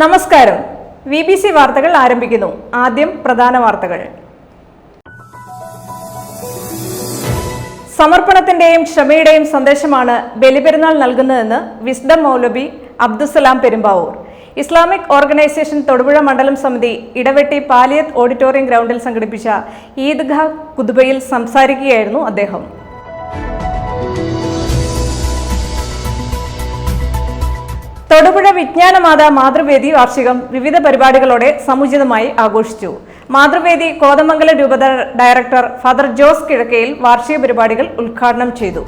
നമസ്കാരം. VBC വാർത്തകൾ ആരംഭിക്കുന്നു. ആദ്യം പ്രധാന വാർത്തകൾ. സമർപ്പണത്തിന്റെയും ക്ഷമയുടെയും സന്ദേശമാണ് ബലിപെരുന്നാൾ നൽകുന്നതെന്ന് വിസ്ഡം മൗലവി അബ്ദുസലാം പെരുമ്പാവൂർ. ഇസ്ലാമിക് ഓർഗനൈസേഷൻ തൊടുപുഴ മണ്ഡലം സമിതി ഇടവെട്ടി പാലിയത്ത് ഓഡിറ്റോറിയം ഗ്രൗണ്ടിൽ സംഘടിപ്പിച്ച ഈദ്ഗാഹ് ഖുതുബയിൽ സംസാരിക്കുകയായിരുന്നു അദ്ദേഹം. തൊടുപുഴ വിജ്ഞാനമാത മാതൃവേദി വാർഷികം വിവിധ പരിപാടികളോടെ സമുചിതമായി ആഘോഷിച്ചു. മാതൃവേദി കോതമംഗലം രൂപത ഡയറക്ടർ ഫാദർ ജോസ് കിഴക്കയിൽ വാർഷിക പരിപാടികൾ ഉദ്ഘാടനം ചെയ്തു.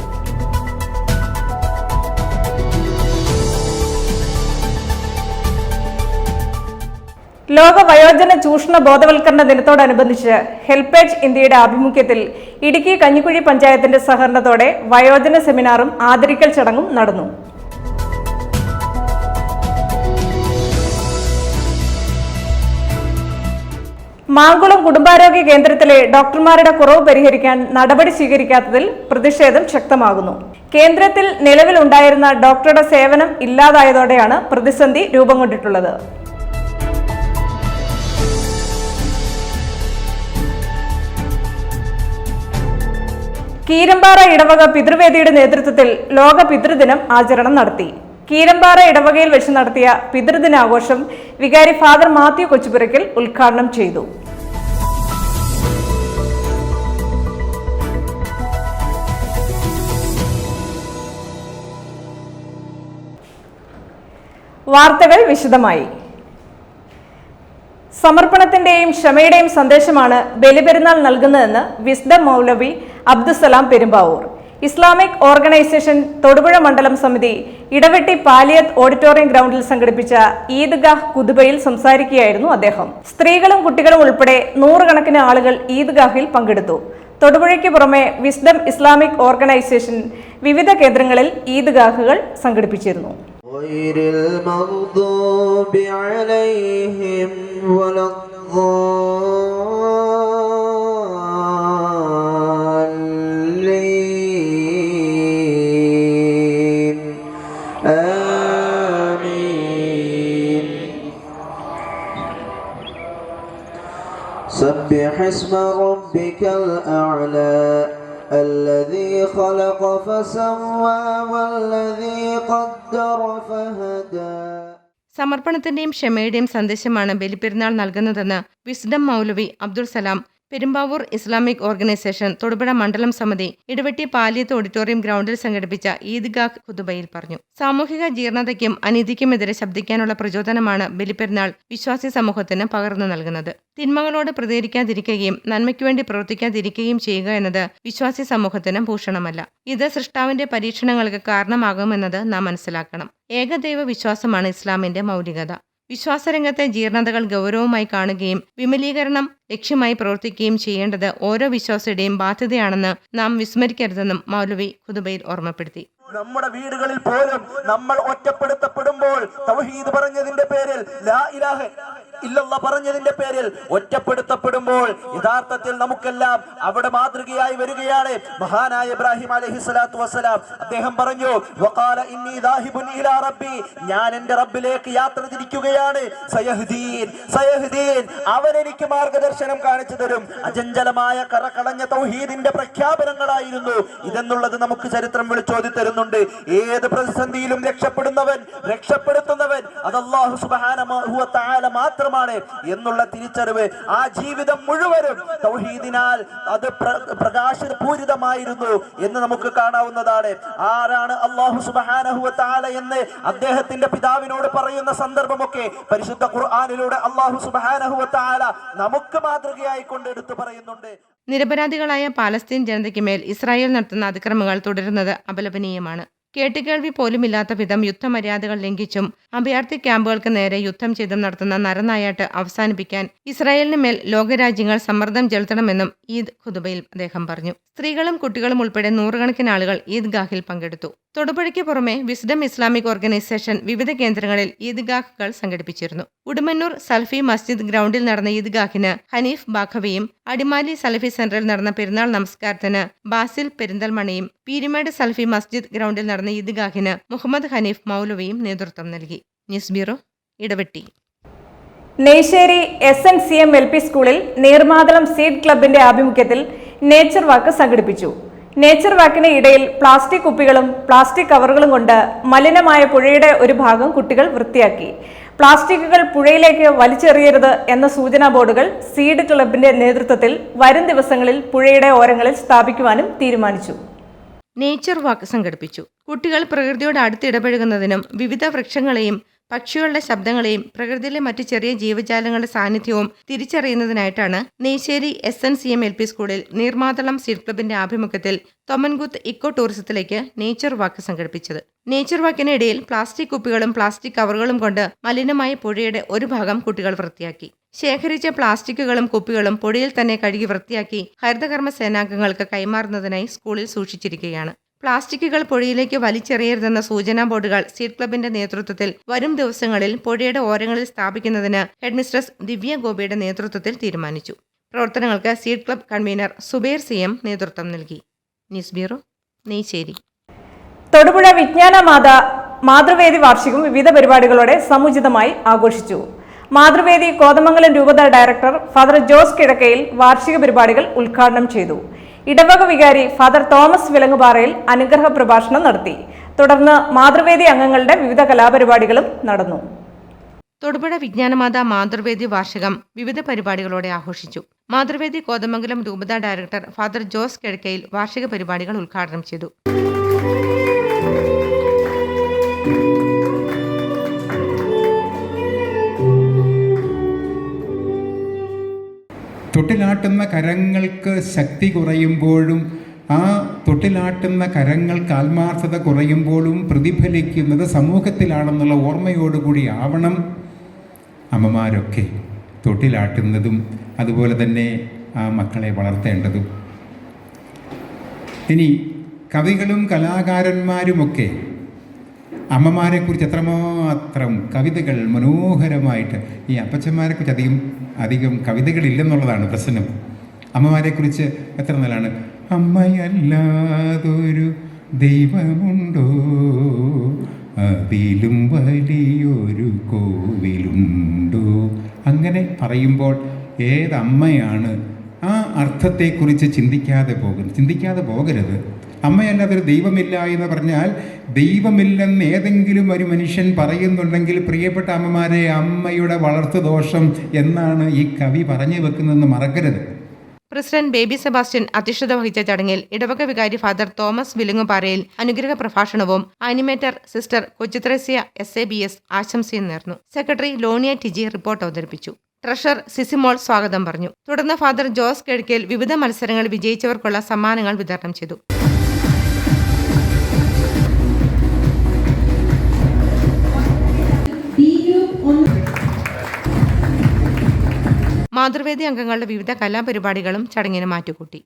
ലോക വയോജന ചൂഷണ ബോധവൽക്കരണ ദിനത്തോടനുബന്ധിച്ച് ഹെൽപ്പേജ് ഇന്ത്യയുടെ ആഭിമുഖ്യത്തിൽ ഇടുക്കി കഞ്ഞിക്കുഴി പഞ്ചായത്തിന്റെ സഹകരണത്തോടെ വയോജന സെമിനാറും ആദരിക്കൽ ചടങ്ങും നടന്നു. മാങ്കുളം കുടുംബാരോഗ്യ കേന്ദ്രത്തിലെ ഡോക്ടർമാരുടെ കുറവ് പരിഹരിക്കാൻ നടപടി സ്വീകരിക്കാത്തതിൽ പ്രതിഷേധം ശക്തമാകുന്നു. കേന്ദ്രത്തിൽ നിലവിലുണ്ടായിരുന്ന ഡോക്ടറുടെ സേവനം ഇല്ലാതായതോടെയാണ് പ്രതിസന്ധി രൂപം കൊണ്ടിട്ടുള്ളത്. കീരമ്പാറ ഇടവക പിതൃവേദിയുടെ നേതൃത്വത്തിൽ ലോക പിതൃദിനം ആചരണം നടത്തി. കീരമ്പാറ ഇടവകയിൽ വെച്ച് നടത്തിയ പിതൃദിനാഘോഷം വികാരി ഫാദർ മാത്യു കൊച്ചുപുരയ്ക്കൽ ഉദ്ഘാടനം ചെയ്തു. വാർത്തകൾ വിശദമായി. സമർപ്പണത്തിന്റെയും ക്ഷമയുടെയും സന്ദേശമാണ് ബലിപെരുന്നാൾ നൽകുന്നതെന്ന് വിസ്ഡം മൗലവി അബ്ദുസലാം പെരുമ്പാവൂർ. ഇസ്ലാമിക് ഓർഗനൈസേഷൻ തൊടുപുഴ മണ്ഡലം സമിതി ഇടവെട്ടി പാലിയത്ത് ഓഡിറ്റോറിയം ഗ്രൗണ്ടിൽ സംഘടിപ്പിച്ച ഈദ്ഗാഹ് ഖുതുബയിൽ സംസാരിക്കുകയായിരുന്നു അദ്ദേഹം. സ്ത്രീകളും കുട്ടികളും ഉൾപ്പെടെ നൂറുകണക്കിന് ആളുകൾ ഈദ്ഗാഹിൽ പങ്കെടുത്തു. തൊടുപുഴയ്ക്ക് പുറമെ വിസ്ഡം ഇസ്ലാമിക് ഓർഗനൈസേഷൻ വിവിധ കേന്ദ്രങ്ങളിൽ ഈദ്ഗാഹുകൾ സംഘടിപ്പിച്ചിരുന്നു. سبح اسم ربك الأعلى الذي خلق فسوى والذي قدر فهدى. സമർപ്പണത്തിന്റെയും ക്ഷമയുടെയും സന്ദേശമാണ് ബലിപെരുന്നാൾ നൽകുന്നതെന്ന് വിസ്ഡം മൗലവി അബ്ദുൽ സലാം പെരുമ്പാവൂർ ഇസ്ലാമിക് ഓർഗനൈസേഷൻ തൊടുപുഴ മണ്ഡലം സമിതി ഇടവെട്ടി പാലിയത്ത് ഓഡിറ്റോറിയം ഗ്രൗണ്ടിൽ സംഘടിപ്പിച്ച ഈദ്ഗാഹ് ഖുതുബയിൽ പറഞ്ഞു. സാമൂഹിക ജീർണതയ്ക്കും അനീതിക്കുമെതിരെ ശബ്ദിക്കാനുള്ള പ്രചോദനമാണ് ബലിപെരുന്നാൾ വിശ്വാസി സമൂഹത്തിന് പകർന്നു നൽകുന്നത്. തിന്മകളോട് പ്രതികരിക്കാതിരിക്കുകയും നന്മയ്ക്കുവേണ്ടി പ്രവർത്തിക്കാതിരിക്കുകയും ചെയ്യുക എന്നത് വിശ്വാസി സമൂഹത്തിന് ഭൂഷണമല്ല. ഇത് സൃഷ്ടാവിന്റെ പരീക്ഷണങ്ങൾക്ക് കാരണമാകുമെന്നത് നാം മനസ്സിലാക്കണം. ഏകദൈവ വിശ്വാസമാണ് ഇസ്ലാമിന്റെ മൗലികത. വിശ്വാസരംഗത്തെ ജീർണതകൾ ഗൗരവമായി കാണുകയും വിമലീകരണം ലക്ഷ്യമായി പ്രവർത്തിക്കുകയും ചെയ്യേണ്ടത് ഓരോ വിശ്വാസിയുടെയും ബാധ്യതയാണെന്ന് നാം വിസ്മരിക്കരുതെന്നും മൗലവി ഖുതുബയിൽ ഓർമ്മപ്പെടുത്തി. നമ്മുടെ വീടുകളിൽ പോലും നമ്മൾ ഒറ്റപ്പെടുത്തപ്പെടുമ്പോൾ തൗഹീദ് പറഞ്ഞതിന്റെ പേരിൽ ലാ ഇലാഹ ഇല്ലല്ലാഹ് പറഞ്ഞതിന്റെ പേരിൽ ഒറ്റപ്പെടുത്തപ്പെടുമ്പോൾ യഥാർത്ഥത്തിൽ നമുക്കെല്ലാം അവിടെ മാതൃകയായി വരികയാണ് മഹാനായ ഇബ്രാഹിം അലൈഹിസ്സലാത്തു വസ്സലാം. അദ്ദേഹം പറഞ്ഞു, വഖാല ഇന്നി ദാഹിബുൻ ഇലാ റബ്ബി, ഞാൻ എൻ്റെ റബ്ബിലേക്ക് യാത്ര തിരിക്കുകയാണ്. സയഹ്ദീൻ സയഹ്ദീൻ, അവൻ എനിക്ക് മാർഗദർശനം കാണിച്ചു തരും. അചഞ്ചലമായ കറകളഞ്ഞ തൗഹീദിന്റെ പ്രഖ്യാപനങ്ങളായിരുന്നു ഇതെന്നുള്ളത് നമുക്ക് ചരിത്രം വിളിച്ചോതി തരുന്നുണ്ട്. ഏത് പ്രതിസന്ധിയിലും രക്ഷപ്പെടുത്തുന്നവൻ അത് അല്ലാഹു സുബ്ഹാനഹു വ തആല മാത്രമാണ് എന്നുള്ള തിരിച്ചറിവ് ആ ജീവിതം മുഴുവനും തൗഹീദിനാൽ അത് പ്രകാശപൂരിതമായിരുന്നു എന്ന് നമുക്ക് കാണാവുന്നതാണ്. ആരാണ് അല്ലാഹു സുബ്ഹാനഹു വ തആല എന്ന് അദ്ദേഹത്തിന്റെ പിതാവിനോട് പറയുന്ന സന്ദർഭമൊക്കെ പരിശുദ്ധ ഖുർആനിലൂടെ അല്ലാഹു സുബ്ഹാനഹു വ തആല നമുക്ക് മാതൃകയായി കൊണ്ട് എടുത്തു പറയുന്നുണ്ട്. നിരപരാധികളായ പാലസ്തീൻ ജനതയ്ക്ക് മേൽ ഇസ്രായേൽ നടത്തുന്ന അതിക്രമങ്ങൾ തുടരുന്നത് അപലപനീയമാണ്. കേട്ടുകേൾവി പോലുമില്ലാത്ത വിധം യുദ്ധമര്യാദകൾ ലംഘിച്ചും അഭയാർത്ഥി ക്യാമ്പുകൾക്ക് നേരെ യുദ്ധം ചെയ്തും നടത്തുന്ന നരനായാട്ട് അവസാനിപ്പിക്കാൻ ഇസ്രായേലിന് മേൽ ലോകരാജ്യങ്ങൾ സമ്മർദ്ദം ചെലുത്തണമെന്നും ഈദ് ഖുതുബയിൽ അദ്ദേഹം പറഞ്ഞു. സ്ത്രീകളും കുട്ടികളും ഉൾപ്പെടെ നൂറുകണക്കിന് ആളുകൾ ഈദ്ഗാഹിൽ പങ്കെടുത്തു. തൊടുപുഴയ്ക്ക് പുറമെ വിസ്ഡം ഇസ്ലാമിക് ഓർഗനൈസേഷൻ വിവിധ കേന്ദ്രങ്ങളിൽ ഈദ്ഗാഹുകൾ സംഘടിപ്പിച്ചിരുന്നു. ഉടുമന്നൂർ സൽഫി മസ്ജിദ് ഗ്രൗണ്ടിൽ നടന്ന ഈദ്ഗാഹിന് ഹനീഫ് ബാഖവിയും അടിമാലി സലഫി സെന്ററിൽ നടന്ന പെരുന്നാൾ നമസ്കാരത്തിന് ബാസിൽ പെരിന്തൽമണയും പീരുമേട് സൽഫി മസ്ജിദ് ഗ്രൗണ്ടിൽ നടന്ന ഈദ്ഗാഹിന് മുഹമ്മദ് ഹനീഫ് മൗലവിയും നേതൃത്വം നൽകി. News bureau, Idavetti. Neyyassery SNCM LP സ്കൂളിൽ നീർമാതളം സീഡ് ക്ലബിന്റെ ആഭിമുഖ്യത്തിൽ നേച്ചർ വാക്ക് സംഘടിപ്പിച്ചു. നേച്ചർ വാക്കിന് ഇടയിൽ പ്ലാസ്റ്റിക് കുപ്പികളും പ്ലാസ്റ്റിക് കവറുകളും കൊണ്ട് മലിനമായ പുഴയുടെ ഒരു ഭാഗം കുട്ടികൾ വൃത്തിയാക്കി. പ്ലാസ്റ്റിക്കുകൾ പുഴയിലേക്ക് വലിച്ചെറിയരുത് എന്ന സൂചനാ ബോർഡുകൾ സീഡ് ക്ലബിന്റെ നേതൃത്വത്തിൽ വരും ദിവസങ്ങളിൽ പുഴയുടെ ഓരങ്ങളിൽ സ്ഥാപിക്കുവാനും തീരുമാനിച്ചു. നേച്ചർ വാക്ക് സംഘടിപ്പിച്ചു. കുട്ടികൾ പ്രകൃതിയോട് അടുത്തിടപഴകുന്നതിനും വിവിധ വൃക്ഷങ്ങളെയും പക്ഷികളുടെ ശബ്ദങ്ങളെയും പ്രകൃതിയിലെ മറ്റ് ചെറിയ ജീവജാലങ്ങളുടെ സാന്നിധ്യവും തിരിച്ചറിയുന്നതിനായിട്ടാണ് നെയ്ശ്ശേരി SNCM LP സ്കൂളിൽ നീർമാതളം സീഡ് ക്ലബിന്റെ ആഭിമുഖ്യത്തിൽ തൊമ്മൻകുത്ത് ഇക്കോ ടൂറിസത്തിലേക്ക് നേച്ചർ വാക്ക് സംഘടിപ്പിച്ചത്. നേച്ചർ വാക്കിന് ഇടയിൽ പ്ലാസ്റ്റിക് കുപ്പികളും പ്ലാസ്റ്റിക് കവറുകളും കൊണ്ട് മലിനമായ പുഴയുടെ ഒരു ഭാഗം കുട്ടികൾ വൃത്തിയാക്കി. ശേഖരിച്ച പ്ലാസ്റ്റിക്കുകളും കുപ്പികളും പുഴയിൽ തന്നെ കഴുകി വൃത്തിയാക്കി ഹരിതകർമ്മ സേനാംഗങ്ങൾക്ക് കൈമാറുന്നതിനായി സ്കൂളിൽ സൂക്ഷിച്ചിരിക്കുകയാണ്. പ്ലാസ്റ്റിക്കുകൾ പുഴയിലേക്ക് വലിച്ചെറിയരുതെന്ന സൂചനാ ബോർഡുകൾ സീഡ് ക്ലബിന്റെ നേതൃത്വത്തിൽ വരും ദിവസങ്ങളിൽ പുഴയുടെ ഓരങ്ങളിൽ സ്ഥാപിക്കുന്നതിന് ഹെഡ്മിസ്ട്രസ് ദിവ്യ ഗോപിയുടെ നേതൃത്വത്തിൽ തീരുമാനിച്ചു. പ്രവർത്തനങ്ങൾക്ക് seed club convener Zubair CM നേതൃത്വം നൽകി. ന്യൂസ് ബ്യൂറോ, നെയ്ശ്ശേരി. തൊടുപുഴ വിജ്ഞാനമാത മാതൃവേദി വാർഷികം വിവിധ പരിപാടികളോടെ സമുചിതമായി ആഘോഷിച്ചു. മാതൃവേദി കോതമംഗലം രൂപത ഡയറക്ടർ ഫാദർ ജോസ് കിഴക്കയിൽ വാർഷിക പരിപാടികൾ ഉദ്ഘാടനം ചെയ്തു. ഇടവക വികാരി ഫാദർ തോമസ് വിലങ്ങുപാറയിൽ അനുഗ്രഹ പ്രഭാഷണം നടത്തി. തുടർന്ന് മാതൃവേദി അംഗങ്ങളുടെ വിവിധ കലാപരിപാടികളും നടന്നു. തൊടുപുഴ വിജ്ഞാനമാത മാതൃവേദി വാർഷികം വിവിധ പരിപാടികളോടെ ആഘോഷിച്ചു. മാതൃവേദി കോതമംഗലം രൂപത ഡയറക്ടർ ഫാദർ ജോസ് കിഴക്കയിൽ വാർഷിക പരിപാടികൾ ഉദ്ഘാടനം ചെയ്തു. തൊട്ടിലാട്ടുന്ന കരങ്ങൾക്ക് ശക്തി കുറയുമ്പോഴും ആ തൊട്ടിലാട്ടുന്ന കരങ്ങൾക്ക് ആത്മാർത്ഥത കുറയുമ്പോഴും പ്രതിഫലിക്കുന്നത് സമൂഹത്തിലാണെന്നുള്ള ഓർമ്മയോടുകൂടി ആവണം അമ്മമാരൊക്കെ തൊട്ടിലാട്ടുന്നതും അതുപോലെ തന്നെ ആ മക്കളെ വളർത്തേണ്ടതും. ഇനി കവികളും കലാകാരന്മാരുമൊക്കെ അമ്മമാരെക്കുറിച്ച് എത്രമാത്രം കവിതകൾ മനോഹരമായിട്ട്, ഈ അപ്പച്ചന്മാരെക്കുറിച്ച് അധികം കവിതകളില്ലെന്നുള്ളതാണ് പ്രശ്നം. അമ്മമാരെക്കുറിച്ച് എത്ര നല്ലതാണ്. അമ്മയല്ലാതൊരു ദൈവമുണ്ടോ, അതിലും വലിയൊരു കോവിലുണ്ടോ. അങ്ങനെ പറയുമ്പോൾ ഏതമ്മയാണ് ആ അർത്ഥത്തെക്കുറിച്ച് ചിന്തിക്കാതെ പോകരുത്. അമ്മയല്ലാതൊരു ദൈവമില്ല എന്ന് പറഞ്ഞാൽ ദൈവമില്ലെന്ന് ഏതെങ്കിലും ഒരു മനുഷ്യൻ പറയുന്നുണ്ടെങ്കിൽ പ്രിയപ്പെട്ട അമ്മമാരെ, അമ്മയുടെ വളർത്തു ദോഷം എന്നാണ് ഈ കവി പറഞ്ഞു വെക്കുന്നതെന്ന് മറക്കരുത്. പ്രസിഡന്റ് ബേബി സെബാസ്റ്റ്യൻ അധ്യക്ഷത വഹിച്ച ചടങ്ങിൽ ഇടവക വികാരി ഫാദർ തോമസ് വിലങ്ങുപാറയിൽ അനുഗ്രഹ പ്രഭാഷണവും ആനിമേറ്റർ സിസ്റ്റർ കൊച്ചുത്രേസ്യ SABS ആശംസയും നേർന്നു. സെക്രട്ടറി ലോണിയ ടിജി റിപ്പോർട്ട് അവതരിപ്പിച്ചു. ട്രഷറർ സിസിമോൾ സ്വാഗതം പറഞ്ഞു. തുടർന്ന് ഫാദർ ജോസ് കിഴക്കയിൽ വിവിധ മത്സരങ്ങൾ വിജയിച്ചവർക്കുള്ള സമ്മാനങ്ങൾ വിതരണം ചെയ്തു. മാതൃവേദി അംഗങ്ങളുടെ വിവിധ കലാപരിപാടികളും ചടങ്ങിന് മാറ്റുകൂട്ടി.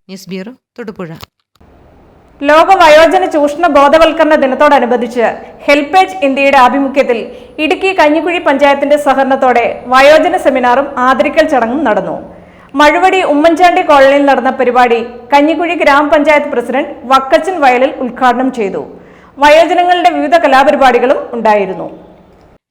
News bureau, Thodupuzha. ലോക വയോജന ചൂഷണ ബോധവൽക്കരണ ദിനത്തോടനുബന്ധിച്ച് ഹെൽപ്പേജ് ഇന്ത്യയുടെ ആഭിമുഖ്യത്തിൽ ഇടുക്കി കഞ്ഞിക്കുഴി പഞ്ചായത്തിന്റെ സഹകരണത്തോടെ വയോജന സെമിനാറും ആദരിക്കൽ ചടങ്ങും നടന്നു. മഴുവടി ഉമ്മൻചാണ്ടി കോളനിയിൽ നടന്ന പരിപാടി കഞ്ഞിക്കുഴി ഗ്രാമപഞ്ചായത്ത് പ്രസിഡന്റ് വക്കച്ചൻ വയലിൽ ഉദ്ഘാടനം ചെയ്തു. വയോജനങ്ങളുടെ വിവിധ കലാപരിപാടികളും ഉണ്ടായിരുന്നു.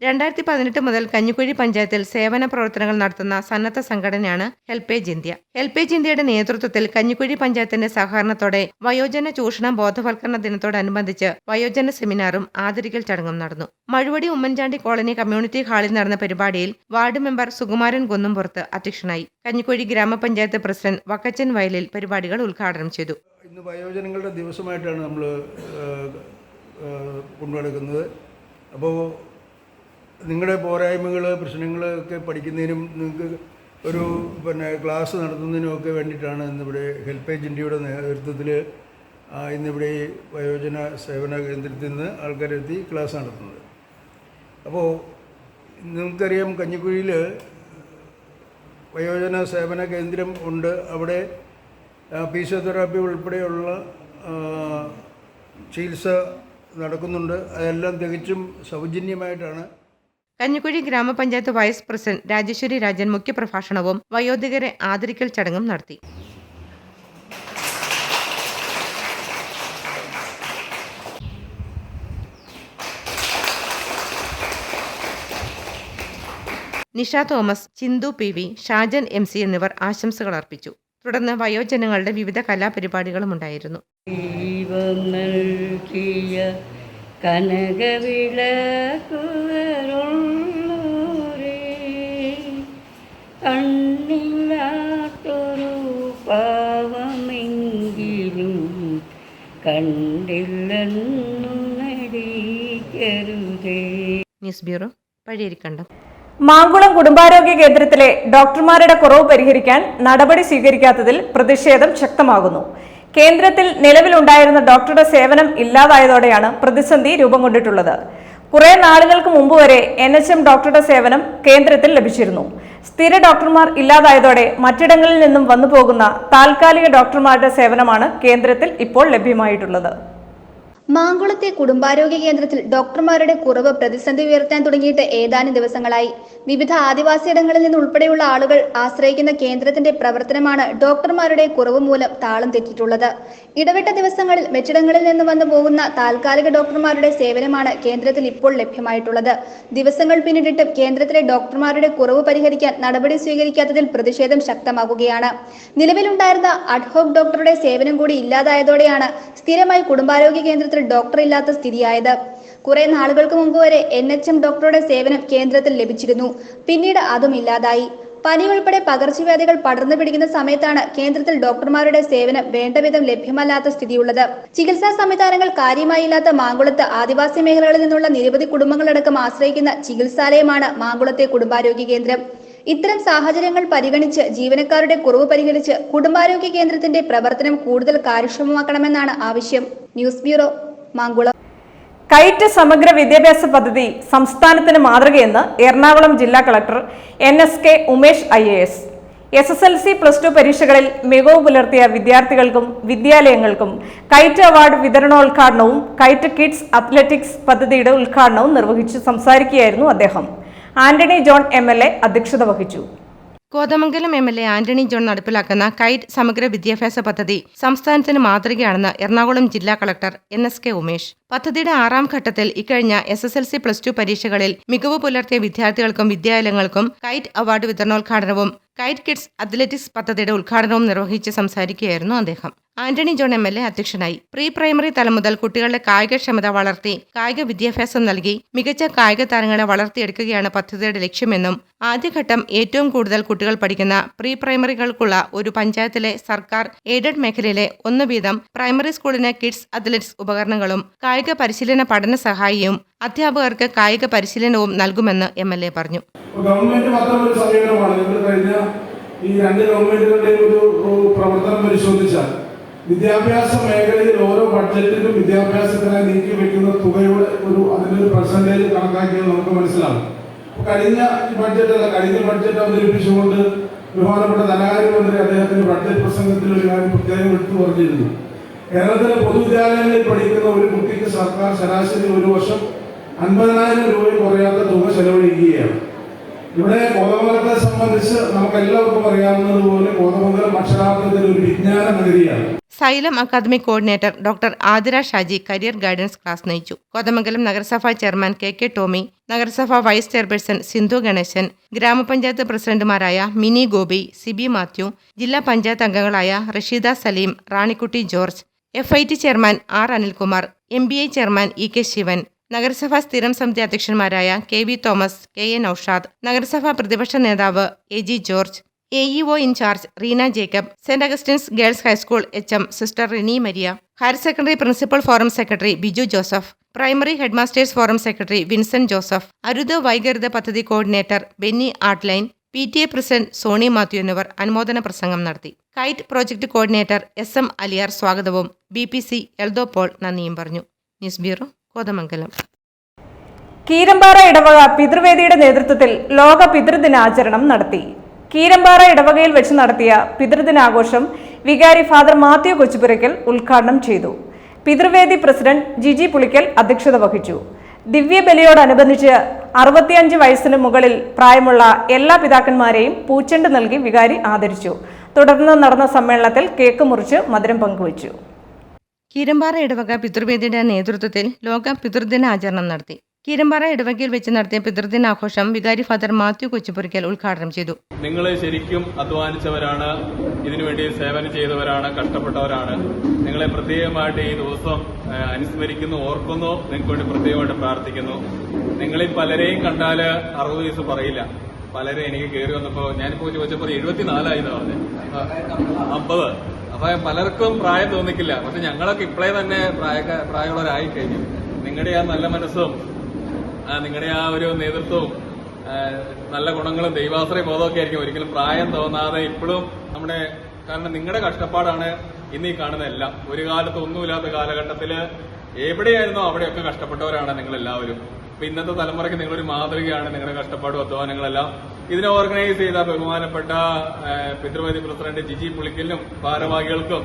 2018 മുതൽ കഞ്ഞിക്കുഴി പഞ്ചായത്തിൽ സേവന പ്രവർത്തനങ്ങൾ നടത്തുന്ന സന്നദ്ധ സംഘടനയാണ് ഹെൽപ്പേജ് ഇന്ത്യ. ഹെൽപ്പേജ് ഇന്ത്യയുടെ നേതൃത്വത്തിൽ കഞ്ഞിക്കുഴി പഞ്ചായത്തിന്റെ സഹകരണത്തോടെ വയോജന ചൂഷണ ബോധവൽക്കരണ ദിനത്തോടനുബന്ധിച്ച് വയോജന സെമിനാറും ആദരിക്കൽ ചടങ്ങും നടന്നു. മഴുവടി ഉമ്മൻചാണ്ടി കോളനി കമ്മ്യൂണിറ്റി ഹാളിൽ നടന്ന പരിപാടിയിൽ വാർഡ് മെമ്പർ സുകുമാരൻ കുന്നുംപുറത്ത് അധ്യക്ഷനായി. കഞ്ഞിക്കുഴി ഗ്രാമപഞ്ചായത്ത് പ്രസിഡന്റ് വക്കച്ചൻ വയലിൽ പരിപാടികൾ ഉദ്ഘാടനം ചെയ്തു. ഇന്ന് വയോജനങ്ങളുടെ ദിവസമായിട്ടാണ് നമ്മൾ കൊണ്ടുനടക്കുന്നത്. അപ്പോൾ നിങ്ങളുടെ പോരായ്മകൾ, പ്രശ്നങ്ങളൊക്കെ പഠിക്കുന്നതിനും നിങ്ങൾക്ക് ഒരു ക്ലാസ് നടത്തുന്നതിനുമൊക്കെ വേണ്ടിയിട്ടാണ് ഇന്നിവിടെ ഹെൽപ്പേജ് ഇന്ത്യയുടെ നേതൃത്വത്തിൽ ഇന്നിവിടെ ഈ വയോജന സേവന കേന്ദ്രത്തിൽ നിന്ന് ആൾക്കാരെത്തി ക്ലാസ് നടത്തുന്നത്. അപ്പോൾ നിങ്ങൾക്കറിയാം, കഞ്ഞിക്കുഴിയിൽ വയോജന സേവന കേന്ദ്രം ഉണ്ട്. അവിടെ ഫിസിയോതെറാപ്പി ഉൾപ്പെടെയുള്ള ചികിത്സ നടക്കുന്നുണ്ട്. അതെല്ലാം തികച്ചും സൗജന്യമായിട്ടാണ്. കഞ്ഞിക്കുഴി ഗ്രാമപഞ്ചായത്ത് വൈസ് പ്രസിഡന്റ് രാജേശ്വരി രാജൻ മുഖ്യപ്രഭാഷണവും വയോധികരെ ആദരിക്കൽ ചടങ്ങും നടത്തി. Nisha Thomas, Chinthu P V, Shajan MC എന്നിവർ ആശംസകൾ അർപ്പിച്ചു. തുടർന്ന് വയോജനങ്ങളുടെ വിവിധ കലാപരിപാടികളും ഉണ്ടായിരുന്നു. കണ്ണില്ലാത്തൊരു പാവമെങ്കിലും കണ്ടില്ലെന്നു നടിക്കരുതേ. News bureau, Pazhayarikandam. മാങ്കുളം കുടുംബാരോഗ്യ കേന്ദ്രത്തിലെ ഡോക്ടർമാരുടെ കുറവ് പരിഹരിക്കാൻ നടപടി സ്വീകരിക്കാത്തതിൽ പ്രതിഷേധം ശക്തമാകുന്നു. കേന്ദ്രത്തിൽ നിലവിലുണ്ടായിരുന്ന ഡോക്ടറുടെ സേവനം ഇല്ലാതായതോടെയാണ് പ്രതിസന്ധി രൂപം കൊണ്ടിട്ടുള്ളത്. കുറെ നാളുകൾക്ക് മുമ്പ് വരെ NHM ഡോക്ടറുടെ സേവനം കേന്ദ്രത്തിൽ ലഭിച്ചിരുന്നു. സ്ഥിര ഡോക്ടർമാർ ഇല്ലാതായതോടെ മറ്റിടങ്ങളിൽ നിന്നും വന്നു പോകുന്ന താൽക്കാലിക ഡോക്ടർമാരുടെ സേവനമാണ് കേന്ദ്രത്തിൽ ഇപ്പോൾ ലഭ്യമായിട്ടുള്ളത്. മാങ്കുളത്തെ കുടുംബാരോഗ്യ കേന്ദ്രത്തിൽ ഡോക്ടർമാരുടെ കുറവ് പ്രതിസന്ധി ഉയർത്താൻ തുടങ്ങിയിട്ട് ഏതാനും ദിവസങ്ങളായി. വിവിധ ആദിവാസിയിടങ്ങളിൽ നിന്നുൾപ്പെടെയുള്ള ആളുകൾ ആശ്രയിക്കുന്ന കേന്ദ്രത്തിന്റെ പ്രവർത്തനമാണ് ഡോക്ടർമാരുടെ കുറവ് മൂലം താളം തെറ്റിയിട്ടുള്ളത്. ഇടവിട്ട ദിവസങ്ങളിൽ മറ്റിടങ്ങളിൽ നിന്ന് വന്നു പോകുന്ന താൽക്കാലിക ഡോക്ടർമാരുടെ സേവനമാണ് കേന്ദ്രത്തിൽ ഇപ്പോൾ ലഭ്യമായിട്ടുള്ളത്. ദിവസങ്ങൾ പിന്നിട്ടിട്ടും കേന്ദ്രത്തിലെ ഡോക്ടർമാരുടെ കുറവ് പരിഹരിക്കാൻ നടപടി സ്വീകരിക്കാത്തതിൽ പ്രതിഷേധം ശക്തമാകുകയാണ്. നിലവിലുണ്ടായിരുന്ന അഡ്ഹോക് ഡോക്ടറുടെ സേവനം കൂടി ഇല്ലാതായതോടെയാണ് സ്ഥിരമായി കുടുംബാരോഗ്യ കേന്ദ്രത്തിൽ ഡോക്ടർ ഇല്ലാത്ത സ്ഥിതിയായത്. കുറെ നാളുകൾക്ക് മുമ്പ് വരെ NHM ഡോക്ടറുടെ സേവനം കേന്ദ്രത്തിൽ ലഭിച്ചിരുന്നു. പിന്നീട് അതും ഇല്ലാതായി. പനി ഉൾപ്പെടെ പകർച്ചവ്യാധികൾ പടർന്നു പിടിക്കുന്ന സമയത്താണ് കേന്ദ്രത്തിൽ ഡോക്ടർമാരുടെ സേവനം വേണ്ടവിധം ലഭ്യമല്ലാത്ത സ്ഥിതിയുള്ളത്. ചികിത്സാ സംവിധാനങ്ങൾ കാര്യമായി ഇല്ലാത്ത മാങ്കുളത്ത് ആദിവാസി മേഖലകളിൽ നിന്നുള്ള നിരവധി കുടുംബങ്ങളടക്കം ആശ്രയിക്കുന്ന ചികിത്സാലയമാണ് മാങ്കുളത്തെ കുടുംബാരോഗ്യ കേന്ദ്രം. ഇത്തരം സാഹചര്യങ്ങൾ പരിഗണിച്ച് ജീവനക്കാരുടെ കുറവ് പരിഹരിച്ച് കുടുംബാരോഗ്യ കേന്ദ്രത്തിന്റെ പ്രവർത്തനം കൂടുതൽ കാര്യക്ഷമമാക്കണമെന്നാണ് ആവശ്യം. News bureau, Mankulam. കൈറ്റ് സമഗ്ര വിദ്യാഭ്യാസ പദ്ധതി സംസ്ഥാനത്തിന് മാതൃകയെന്ന് എറണാകുളം ജില്ലാ collector NSK Umesh IAS. SSLC+2 പരീക്ഷകളിൽ മികവ് പുലർത്തിയ വിദ്യാർത്ഥികൾക്കും വിദ്യാലയങ്ങൾക്കും കൈറ്റ് അവാർഡ് വിതരണോദ്ഘാടനവും കൈറ്റ് കിഡ്സ് അത്ലറ്റിക്സ് പദ്ധതിയുടെ ഉദ്ഘാടനവും നിർവഹിച്ചു സംസാരിക്കുകയായിരുന്നു അദ്ദേഹം. ആന്റണി ജോൺ MLA അധ്യക്ഷത വഹിച്ചു. കോതമംഗലം MLA ആന്റണി ജോൺ നടപ്പിലാക്കുന്ന കൈറ്റ് സമഗ്ര വിദ്യാഭ്യാസ പദ്ധതി സംസ്ഥാനത്തിന് മാതൃകയാണെന്ന് എറണാകുളം ജില്ലാ കളക്ടർ NSK ഉമേഷ്. പദ്ധതിയുടെ 6ാം ഘട്ടത്തിൽ ഇക്കഴിഞ്ഞ SSLC+2 പരീക്ഷകളിൽ മികവ് പുലർത്തിയ വിദ്യാർത്ഥികൾക്കും വിദ്യാലയങ്ങൾക്കും കൈറ്റ് അവാർഡ് വിതരണോദ്ഘാടനവും കൈറ്റ് കിഡ്സ് അത്ലറ്റിക്സ് പദ്ധതിയുടെ ഉദ്ഘാടനവും നിർവഹിച്ച് സംസാരിക്കുകയായിരുന്നു അദ്ദേഹം. ആന്റണി ജോൺ MLA അധ്യക്ഷനായി. പ്രീ പ്രൈമറി തലം മുതൽ കുട്ടികളുടെ കായികക്ഷമത വളർത്തി കായിക വിദ്യാഭ്യാസം നൽകി മികച്ച കായിക താരങ്ങളെ വളർത്തിയെടുക്കുകയാണ് പദ്ധതിയുടെ ലക്ഷ്യമെന്നും ആദ്യഘട്ടം ഏറ്റവും കൂടുതൽ കുട്ടികൾ പഠിക്കുന്ന പ്രീ പ്രൈമറികൾക്കുള്ള ഒരു പഞ്ചായത്തിലെ സർക്കാർ എയ്ഡഡ് മേഖലയിലെ 1 വീതം പ്രൈമറി സ്കൂളിന് കിഡ്സ് അത്ലറ്റിക്സ് ഉപകരണങ്ങളും കായിക പരിശീലന പഠന സഹായിയും അധ്യാപകർക്ക് കായിക പരിശീലനവും നൽകുമെന്ന് MLA പറഞ്ഞു. ഗവൺമെന്റ് മാത്രമൊരു സമീപനമാണ്. കഴിഞ്ഞ ഈ 2 ഗവൺമെന്റുകളുടെയും ഒരു പ്രവർത്തനം പരിശോധിച്ചാൽ വിദ്യാഭ്യാസ മേഖലയിൽ ഓരോ ബഡ്ജറ്റിലും വിദ്യാഭ്യാസത്തിനായി നീക്കി വെക്കുന്ന തുകയുടെ അതിനൊരു പെർസെന്റേജ് കണക്കാക്കിയത് നമുക്ക് മനസ്സിലാവും. കഴിഞ്ഞ ബഡ്ജറ്റ് അവതരിപ്പിച്ചുകൊണ്ട് ബഹുമാനപ്പെട്ട ധനകാര്യമന്ത്രി അദ്ദേഹത്തിന്റെ ബഡ്ജറ്റ് പ്രസംഗത്തിൽ ഒരു കാര്യം പ്രത്യേകം എടുത്തു പറഞ്ഞിരുന്നു. കേരളത്തിലെ പൊതുവിദ്യാലയങ്ങളിൽ പഠിക്കുന്ന ഒരു കുട്ടിക്ക് സർക്കാർ ശരാശരി ഒരു വർഷം 50,000 രൂപയിൽ കുറയാത്ത തുക ചെലവഴിക്കുകയാണ്. ഇവിടെ കോതമംഗലത്തെ സംബന്ധിച്ച് നമുക്ക് എല്ലാവർക്കും അറിയാവുന്നതുപോലെ കോതമംഗലം അക്ഷരാർത്ഥത്തിൽ ഒരു വിജ്ഞാന നഗരിയാണ്. Xylem academic coordinator doctor Athira Shaji career guidance class നയിച്ചു. കോതമംഗലം നഗരസഭാ ചെയർമാൻ കെ ടോമി, നഗരസഭാ വൈസ് ചെയർപേഴ്സൺ സിന്ധു ഗണേശൻ, ഗ്രാമപഞ്ചായത്ത് പ്രസിഡന്റുമാരായ മിനി ഗോപി, സിബി മാത്യു, ജില്ലാ പഞ്ചായത്ത് അംഗങ്ങളായ Rasheeda Saleem, Ranikutty George, FIT chairman R Anilkumar, MBI chairman EK Sivan, നഗരസഭാ സ്ഥിരം സമിതി അധ്യക്ഷന്മാരായ KV തോമസ്, KA നൌഷാദ്, നഗരസഭാ പ്രതിപക്ഷ നേതാവ് AG George, AEO in charge Reena Jacob, Saint Augustine's girls high school HM sister Rini Maria, higher secondary principal forum secretary Biju Joseph, primary headmasters forum secretary Vincent Joseph, അരുത് വൈകരുത് പദ്ധതി coordinator Benny Artline, PTA president Sony Mathew എന്നിവർ അനുമോദന പ്രസംഗം നടത്തി. KITE project coordinator SM Aliyar സ്വാഗതവും BPC Eldho Paul നന്ദിയും പറഞ്ഞു. News bureau, Kothamangalam. കീരമ്പാറ ഇടവക പിതൃവേദിയുടെ നേതൃത്വത്തിൽ ലോക പിതൃദിനാചരണം നടത്തി. കീരമ്പാറ ഇടവകയിൽ വെച്ച് നടത്തിയ പിതൃദിനാഘോഷം വികാരി ഫാദർ മാത്യു കൊച്ചുപുരയ്ക്കൽ ഉദ്ഘാടനം ചെയ്തു. പിതൃവേദി പ്രസിഡന്റ് ജിജി പുളിക്കൽ അധ്യക്ഷത വഹിച്ചു. ദിവ്യബലിയോടനുബന്ധിച്ച് 65 വയസ്സിന് മുകളിൽ പ്രായമുള്ള എല്ലാ പിതാക്കന്മാരെയും പൂച്ചെണ്ട് നൽകി വികാരി ആദരിച്ചു. തുടർന്ന് നടന്ന സമ്മേളനത്തിൽ കേക്ക് മുറിച്ച് മധുരം പങ്കുവച്ചു. കീരമ്പാറ ഇടവക പിതൃവേദിയുടെ നേതൃത്വത്തിൽ ലോക പിതൃദിനാചരണം നടത്തി. കീരമ്പാറ ഇടവകയിൽ വെച്ച് നടത്തിയ പിതൃദിനാഘോഷം വികാരി ഫാദർ മാത്യു കൊച്ചുപുരയ്ക്കൽ ഉദ്ഘാടനം ചെയ്തു. നിങ്ങൾ ശരിക്കും അധ്വാനിച്ചവരാണ്, ഇതിനുവേണ്ടി സേവനം ചെയ്തവരാണ്, കഷ്ടപ്പെട്ടവരാണ്. നിങ്ങളെ പ്രത്യേകമായിട്ട് ഈ ദിവസം അനുസ്മരിക്കുന്നു, ഓർക്കുന്നു, നിങ്ങൾക്ക് വേണ്ടി പ്രത്യേകമായിട്ട് പ്രാർത്ഥിക്കുന്നു. നിങ്ങളിൽ പലരെയും കണ്ടാൽ 60 വയസ്സ് പറയില്ല. പലരും എനിക്ക് കയറി വന്നപ്പോൾ ഞാനിപ്പോൾ ചോദിച്ചപ്പോൾ 74 എന്ന് പറഞ്ഞു, 50. അപ്പൊ പലർക്കും പ്രായം തോന്നിക്കില്ല. പക്ഷെ ഞങ്ങളൊക്കെ ഇപ്പോഴേ തന്നെ പ്രായമുള്ളവരായി കഴിഞ്ഞു. നിങ്ങളുടെ ആ നല്ല മനസ്സും നിങ്ങളുടെ ആ ഒരു നേതൃത്വവും നല്ല ഗുണങ്ങളും ദൈവാശ്രയ ബോധമൊക്കെ ആയിരിക്കും ഒരിക്കലും പ്രായം തോന്നാതെ ഇപ്പോഴും നമ്മുടെ, കാരണം നിങ്ങളുടെ കഷ്ടപ്പാടാണ് ഇന്ന് ഈ കാണുന്ന എല്ലാം. ഒരു കാലത്ത് ഒന്നുമില്ലാത്ത കാലഘട്ടത്തിൽ എവിടെയായിരുന്നോ അവിടെയൊക്കെ കഷ്ടപ്പെട്ടവരാണ് നിങ്ങളെല്ലാവരും. അപ്പൊ ഇന്നത്തെ തലമുറയ്ക്ക് നിങ്ങളൊരു മാതൃകയാണ്, നിങ്ങളുടെ കഷ്ടപ്പാടും അധ്വാനങ്ങളെല്ലാം. ഇതിനെ ഓർഗനൈസ് ചെയ്ത ബഹുമാനപ്പെട്ട പിതൃവേദി പ്രസിഡന്റ് ജിജി പുളിക്കലിനും ഭാരവാഹികൾക്കും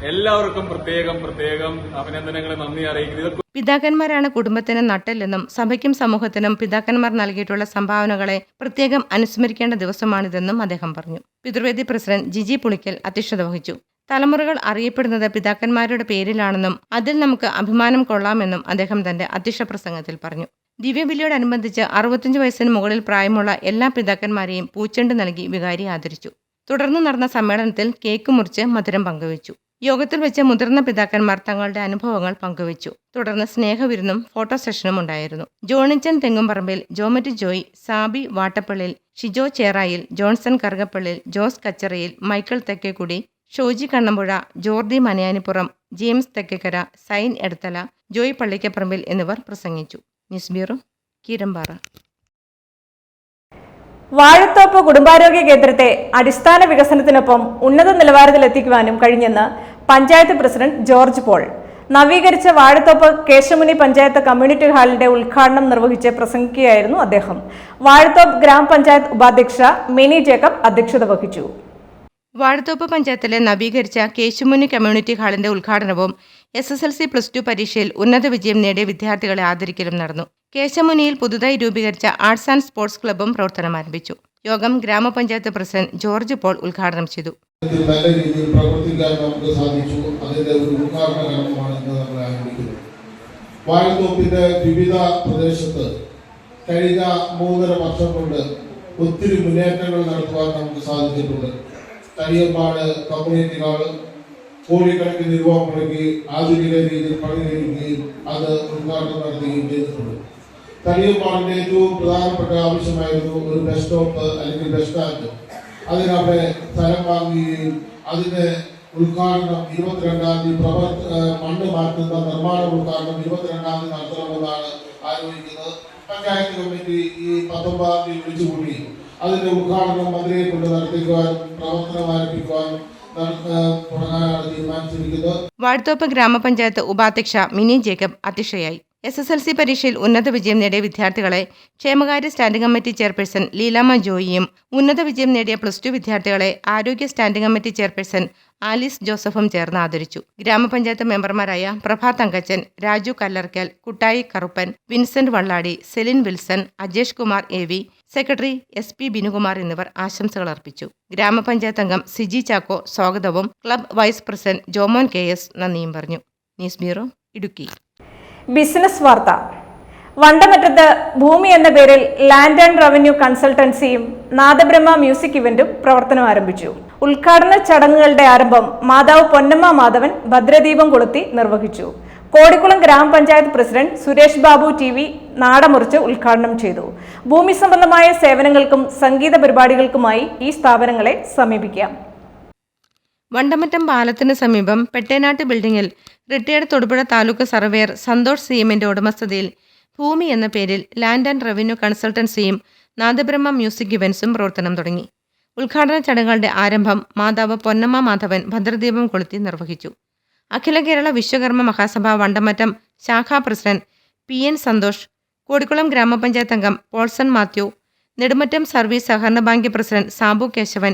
എല്ലാവർക്കും പ്രത്യേകം അഭിനന്ദനങ്ങൾ, നന്ദി അറിയിക്കുന്നു. പിതാക്കന്മാരാണ് കുടുംബത്തിന് നട്ടെല്ലെന്നും സഭയ്ക്കും സമൂഹത്തിനും പിതാക്കന്മാർ നൽകിയിട്ടുള്ള സംഭാവനകളെ പ്രത്യേകം അനുസ്മരിക്കേണ്ട ദിവസമാണിതെന്നും അദ്ദേഹം പറഞ്ഞു. പിതൃവേദി പ്രസിഡന്റ് ജിജി പുളിക്കൽ അധ്യക്ഷത വഹിച്ചു. തലമുറകൾ അറിയപ്പെടുന്നത് പിതാക്കന്മാരുടെ പേരിലാണെന്നും അതിൽ നമുക്ക് അഭിമാനം കൊള്ളാമെന്നും അദ്ദേഹം തന്റെ അധ്യക്ഷ പ്രസംഗത്തിൽ പറഞ്ഞു. ദിവ്യബലിയോടനുബന്ധിച്ച് 65 വയസ്സിന് മുകളിൽ പ്രായമുള്ള എല്ലാ പിതാക്കന്മാരെയും പൂച്ചെണ്ട് നൽകി വികാരി ആദരിച്ചു. തുടർന്ന് നടന്ന സമ്മേളനത്തിൽ കേക്ക് മുറിച്ച് മധുരം പങ്കുവച്ചു. യോഗത്തിൽ വെച്ച് മുതിർന്ന പിതാക്കന്മാർ തങ്ങളുടെ അനുഭവങ്ങൾ പങ്കുവച്ചു. തുടർന്ന് സ്നേഹവിരുന്നും ഫോട്ടോ സെഷനും ഉണ്ടായിരുന്നു. Johnichan Thengumparambil, Jomet Joy, Saby Vattappallil, Shijo Cherayil, Johnson Karukappallil, Jose Kacharayil, Michael Thekkekudy, Shoji Kannampuzha, Jordi Manayanippuram, James Thekkekara, Sain Edathala, Joy Pallikkaparambil എന്നിവർ പ്രസംഗിച്ചു. News bureau, Keerampara. വാഴത്തോപ്പ് കുടുംബാരോഗ്യ കേന്ദ്രത്തെ അടിസ്ഥാന വികസനത്തിനൊപ്പം ഉന്നത നിലവാരത്തിലെത്തിക്കുവാനും കഴിഞ്ഞെന്ന് പഞ്ചായത്ത് പ്രസിഡന്റ് ജോർജ് പോൾ. നവീകരിച്ച വാഴത്തോപ്പ് കേശമുനി പഞ്ചായത്ത് കമ്മ്യൂണിറ്റി ഹാളിന്റെ ഉദ്ഘാടനം നിർവഹിച്ച് പ്രസംഗിക്കുകയായിരുന്നു അദ്ദേഹം. വാഴത്തോപ്പ് ഗ്രാമപഞ്ചായത്ത് ഉപാധ്യക്ഷ മിനി ജേക്കബ് അധ്യക്ഷത വഹിച്ചു. വാഴത്തോപ്പ് പഞ്ചായത്തിലെ നവീകരിച്ച കേശമുനി കമ്മ്യൂണിറ്റി ഹാളിന്റെ ഉദ്ഘാടനവും SSLC +2 പരീക്ഷയിൽ ഉന്നത വിജയം നേടിയ വിദ്യാർത്ഥികളെ ആദരിക്കലും നടന്നു. കേശമുനിയിൽ പുതുതായി രൂപീകരിച്ച ആർട്സ് ആൻഡ് സ്പോർട്സ് ക്ലബ്ബും പ്രവർത്തനം ആരംഭിച്ചു. യോഗം ഗ്രാമപഞ്ചായത്ത് പ്രസിഡന്റ് ജോർജ് പോൾ ഉദ്ഘാടനം ചെയ്തു. നല്ല രീതിയിൽ പ്രവർത്തിക്കാൻ നമുക്ക് സാധിച്ചു. അതിന്റെ ഒരു ഉദ്ഘാടന കർമ്മമാണ് ഇന്ന് നമ്മൾ ആരംഭിക്കുന്നത്. വാഴത്തോപ്പിന്റെ വിവിധ പ്രദേശത്ത് കഴിഞ്ഞ 3.5 വർഷം കൊണ്ട് ഒത്തിരി മുന്നേറ്റങ്ങൾ നടത്തുവാൻ നമുക്ക് സാധിച്ചിട്ടുണ്ട്. തടിയമ്പാട് കമ്മ്യൂണിറ്റി ഹാള് കോടിക്കണക്കിന് രൂപ മുടക്കി ആധുനിക രീതിയിൽ പണികഴിക്കുകയും അത് ഉദ്ഘാടനം നടത്തുകയും ചെയ്തിട്ടുണ്ട്. തടിയമ്പാടിന്റെ ഏറ്റവും പ്രധാനപ്പെട്ട ആവശ്യമായിരുന്നു ഒരു ബസ് സ്റ്റോപ്പ് അല്ലെങ്കിൽ ബസ് സ്റ്റാൻഡ്. അതിനവിടെ സ്ഥലം വാങ്ങുകയും അതിന്റെ ഉദ്ഘാടനം 22-ാം തീയതി മണ്ണ് മാറ്റുന്ന നിർമ്മാണ ഉദ്ഘാടനം 22-ാം തീയതി നടത്തണമെന്നാണ് ആലോചിക്കുന്നത്. പഞ്ചായത്ത് കമ്മിറ്റി ഈ 19-ാം തീയതി വിളിച്ചുകൂടി അതിന്റെ ഉദ്ഘാടനം മന്ത്രിയെ കൊണ്ട് നടത്തിക്കുവാനും പ്രവർത്തനം ആരംഭിക്കുവാനും തുടങ്ങാനാണ് തീരുമാനിച്ചിരിക്കുന്നത്. വാഴത്തോപ്പ് ഗ്രാമപഞ്ചായത്ത് ഉപാധ്യക്ഷ മിനി ജേക്കബ് അധ്യക്ഷയായി. SSLC പരീക്ഷയിൽ ഉന്നത വിജയം നേടിയ വിദ്യാർത്ഥികളെ ക്ഷേമകാര്യ സ്റ്റാൻഡിംഗ് കമ്മിറ്റി ചെയർപേഴ്സൺ ലീലാമ്മ ജോയിയും ഉന്നത വിജയം നേടിയ +2 വിദ്യാർത്ഥികളെ ആരോഗ്യ സ്റ്റാൻഡിംഗ് കമ്മിറ്റി ചെയർപേഴ്സൺ ആലിസ് ജോസഫും ചേർന്ന് ആദരിച്ചു. ഗ്രാമപഞ്ചായത്ത് മെമ്പർമാരായ Prabha Thankachan, Raju Kallarkkal, Kuttayi Karuppan, Vincent Valladi, Celine Wilson, Ajesh Kumar AV, secretary SP Binukumar എന്നിവർ ആശംസകൾ അർപ്പിച്ചു. ഗ്രാമപഞ്ചായത്ത് അംഗം സിജി ചാക്കോ സ്വാഗതവും club vice president Jomon KS നന്ദിയും പറഞ്ഞു. News bureau, Idukki. ബിസിനസ് വാർത്ത. വണ്ടമറ്റത്ത് ഭൂമി എന്ന പേരിൽ land and revenue കൺസൾട്ടൻസിയും Nadabrahma music ഇവന്റും പ്രവർത്തനം ആരംഭിച്ചു. ഉദ്ഘാടന ചടങ്ങുകളുടെ ആരംഭം മാതാവ് പൊന്നമ്മ മാധവൻ ഭദ്രദീപം കൊളുത്തി നിർവഹിച്ചു. കോടിക്കുളം ഗ്രാമപഞ്ചായത്ത് പ്രസിഡന്റ് സുരേഷ് ബാബു TV നാടമുറിച്ച് ഉദ്ഘാടനം ചെയ്തു. ഭൂമി സംബന്ധമായ സേവനങ്ങൾക്കും സംഗീത പരിപാടികൾക്കുമായി ഈ സ്ഥാപനങ്ങളെ സമീപിക്കാം. വണ്ടമറ്റം പാലത്തിന് സമീപം പെട്ടേനാട്ട് ബിൽഡിംഗിൽ റിട്ടയർഡ് തൊടുപുഴ താലൂക്ക് സർവേയർ സന്തോഷ് CMന്റെ ഉടമസ്ഥതയിൽ ഭൂമി എന്ന പേരിൽ land and revenue കൺസൾട്ടൻസിയും Nadabrahma music ഇവന്റ്സും പ്രവർത്തനം തുടങ്ങി. ഉദ്ഘാടന ചടങ്ങുകളുടെ ആരംഭം മാതാവ് പൊന്നമ്മ മാധവൻ ഭദ്രദീപം കൊളുത്തി നിർവഹിച്ചു. അഖില കേരള വിശ്വകർമ്മ മഹാസഭ വണ്ടമറ്റം ശാഖാ പ്രസിഡന്റ് PN സന്തോഷ്, കോടിക്കുളം ഗ്രാമപഞ്ചായത്ത് അംഗം പോൾസൺ മാത്യു, നെടുമറ്റം സർവീസ് സഹകരണ ബാങ്ക് പ്രസിഡന്റ് സാബു കേശവൻ,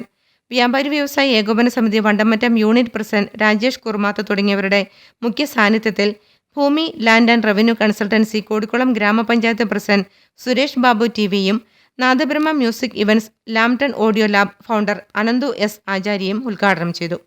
വ്യാപാരി വ്യവസായി ഏകോപന സമിതി വണ്ടമറ്റം യൂണിറ്റ് പ്രസിഡന്റ് രാജേഷ് കുർമാത്ത് തുടങ്ങിയവരുടെ മുഖ്യ സാന്നിധ്യത്തിൽ Bhoomi land and revenue consultancy Kodikulam ഗ്രാമപഞ്ചായത്ത് പ്രസിഡന്റ് സുരേഷ് ബാബു TVയും Nadabrahma music events Lampton audio lab founder Ananthu S ആചാര്യയും ഉദ്ഘാടനം ചെയ്തു.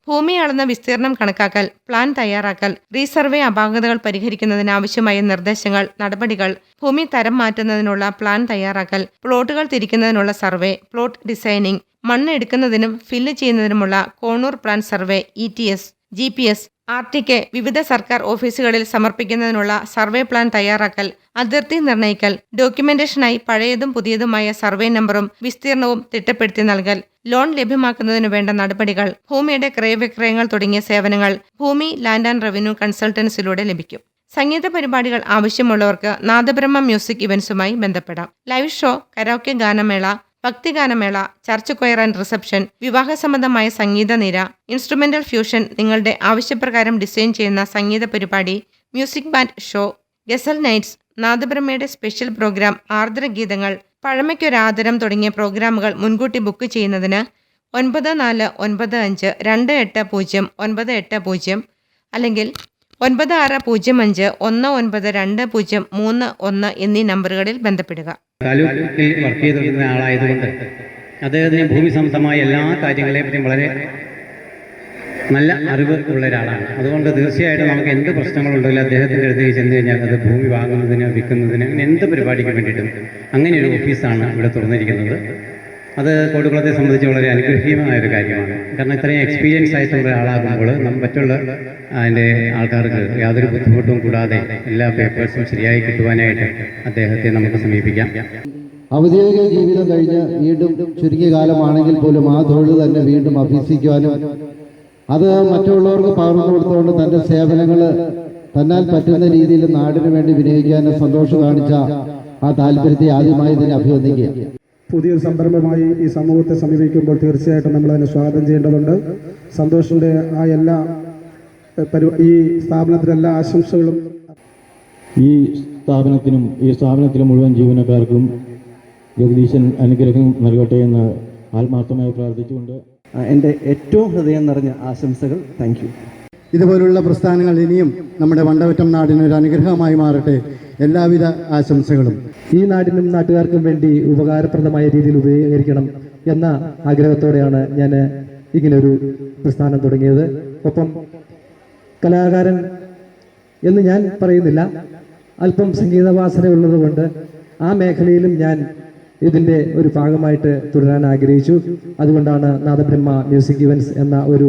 ഭൂമി അളന്ന വിസ്തീർണം കണക്കാക്കൽ, പ്ലാൻ തയ്യാറാക്കൽ, റീസർവേ അപാകതകൾ പരിഹരിക്കുന്നതിനാവശ്യമായ നിർദ്ദേശങ്ങൾ, നടപടികൾ, ഭൂമി തരം മാറ്റുന്നതിനുള്ള പ്ലാൻ തയ്യാറാക്കൽ, പ്ലോട്ടുകൾ തിരിക്കുന്നതിനുള്ള സർവേ, പ്ലോട്ട് ഡിസൈനിംഗ്, മണ്ണ് എടുക്കുന്നതിനും ഫില്ല് ചെയ്യുന്നതിനുമുള്ള contour plan survey, ETS, GPS, RTK, വിവിധ സർക്കാർ ഓഫീസുകളിൽ സമർപ്പിക്കുന്നതിനുള്ള സർവേ പ്ലാൻ തയ്യാറാക്കൽ, അതിർത്തി നിർണ്ണയിക്കൽ, ഡോക്യുമെന്റേഷനായി പഴയതും പുതിയതുമായ സർവേ നമ്പറും വിസ്തീർണവും തിട്ടപ്പെടുത്തി നൽകൽ, ലോൺ ലഭ്യമാക്കുന്നതിനു വേണ്ട നടപടികൾ, ഭൂമിയുടെ ക്രയവിക്രയങ്ങൾ തുടങ്ങിയ സേവനങ്ങൾ ഭൂമി ലാൻഡ് ആൻഡ് റവന്യൂ കൺസൾട്ടൻസിലൂടെ ലഭിക്കും. സംഗീത പരിപാടികൾ ആവശ്യമുള്ളവർക്ക് നാദബ്രഹ്മ മ്യൂസിക് ഇവന്റ്സുമായി ബന്ധപ്പെടാം. ലൈവ് ഷോ, കരോക്കെ ഗാനമേള, ഭക്തിഗാനമേള, ചർച്ച് കൊയർ ആൻഡ് റിസപ്ഷൻ, വിവാഹ സംബന്ധമായ സംഗീത നിര, ഇൻസ്ട്രുമെന്റൽ ഫ്യൂഷൻ, നിങ്ങളുടെ ആവശ്യപ്രകാരം ഡിസൈൻ ചെയ്യുന്ന സംഗീത പരിപാടി, മ്യൂസിക് ബാൻഡ് ഷോ, ഗസൽ നൈറ്റ്സ്, നാദബ്രഹ്മയുടെ സ്പെഷ്യൽ പ്രോഗ്രാം, ആർദ്രഗീതങ്ങൾ, പഴമയ്ക്കൊരാദരം തുടങ്ങിയ പ്രോഗ്രാമുകൾ മുൻകൂട്ടി ബുക്ക് ചെയ്യുന്നതിന് 94258280 അല്ലെങ്കിൽ 9605192031 എന്നീ നമ്പറുകളിൽ ബന്ധപ്പെടുക. താലൂക്കിൽ വർക്ക് ചെയ്തിരുന്ന ആളായതുകൊണ്ട് അദ്ദേഹത്തിന് ഭൂമി സംബന്ധമായ എല്ലാ കാര്യങ്ങളെപ്പറ്റിയും വളരെ നല്ല അറിവ് ഉള്ള ഒരാളാണ്. അതുകൊണ്ട് തീർച്ചയായിട്ടും നമുക്ക് എന്ത് പ്രശ്നങ്ങളുണ്ടെങ്കിലും അദ്ദേഹത്തിൻ്റെ അടുത്തേക്ക് ചെന്ന് കഴിഞ്ഞാൽ അത് ഭൂമി വാങ്ങുന്നതിന്, വിൽക്കുന്നതിന്, അങ്ങനെ എന്ത് പരിപാടിക്ക് വേണ്ടിയിട്ടും അങ്ങനെ ഒരു ഓഫീസാണ് ഇവിടെ തുറന്നിരിക്കുന്നത്. അത് കോടിക്കുളത്തെ സംബന്ധിച്ച് വളരെ അനുഗ്രഹീയമായ ഒരു കാര്യമാണ്. കാരണം ഇത്രയും എക്സ്പീരിയൻസ് ആയിട്ടുള്ള ഒരാളാകുമ്പോൾ മറ്റുള്ള അതിൻ്റെ ആൾക്കാർക്ക് യാതൊരു ബുദ്ധിമുട്ടും കൂടാതെ എല്ലാ പേപ്പേഴ്സും ശരിയായി കിട്ടുവാനായിട്ട് അദ്ദേഹത്തെ നമുക്ക് സമീപിക്കാം. ഔദ്യോഗിക ജീവിതം കഴിഞ്ഞ് വീണ്ടും ചുരുങ്ങിയ കാലമാണെങ്കിൽ പോലും ആ തൊഴിൽ തന്നെ വീണ്ടും അഭ്യസിക്കുവാനും അത് മറ്റുള്ളവർക്ക് പകർന്നു കൊടുത്തുകൊണ്ട് തൻ്റെ സേവനങ്ങൾ തന്നാൽ പറ്റുന്ന രീതിയിൽ നാടിനു വേണ്ടി വിനിയോഗിക്കാനും സന്തോഷം കാണിച്ച ആ താല്പര്യത്തെ ആദ്യമായി തന്നെ അഭിനന്ദിക്കുക. പുതിയൊരു സംരംഭമായി ഈ സമൂഹത്തെ സമീപിക്കുമ്പോൾ തീർച്ചയായിട്ടും നമ്മൾ അതിനെ സ്വാഗതം ചെയ്യേണ്ടതുണ്ട്. സന്തോഷിൻ്റെ ആ എല്ലാ ഈ സ്ഥാപനത്തിലെല്ലാ ആശംസകളും ഈ സ്ഥാപനത്തിലെ മുഴുവൻ ജീവനക്കാർക്കും ജഗദീശൻ അനുഗ്രഹം നൽകട്ടെ എന്ന് ആത്മാർത്ഥമായി പ്രാർത്ഥിച്ചുകൊണ്ട് എൻ്റെ ഏറ്റവും ഹൃദയം നിറഞ്ഞ ആശംസകൾ. Thank you. ഇതുപോലുള്ള പ്രസ്ഥാനങ്ങൾ ഇനിയും നമ്മുടെ വണ്ടമറ്റം നാടിന് ഒരു അനുഗ്രഹമായി മാറട്ടെ. എല്ലാവിധ ആശംസകളും. ഈ നാടിനും നാട്ടുകാർക്കും വേണ്ടി ഉപകാരപ്രദമായ രീതിയിൽ ഉപയോഗിക്കണം എന്ന ആഗ്രഹത്തോടെയാണ് ഞാൻ ഇങ്ങനൊരു പ്രസ്ഥാനം തുടങ്ങിയത്. ഒപ്പം കലാകാരൻ എന്ന് ഞാൻ പറയുന്നില്ല, അല്പം സംഗീതവാസന ഉള്ളതുകൊണ്ട് ആ മേഖലയിലും ഞാൻ ഇതിൻ്റെ ഒരു ഭാഗമായിട്ട് തുടരാൻ ആഗ്രഹിച്ചു. അതുകൊണ്ടാണ് നാദബ്രഹ്മ മ്യൂസിക് ഇവന്റ്സ് എന്ന ഒരു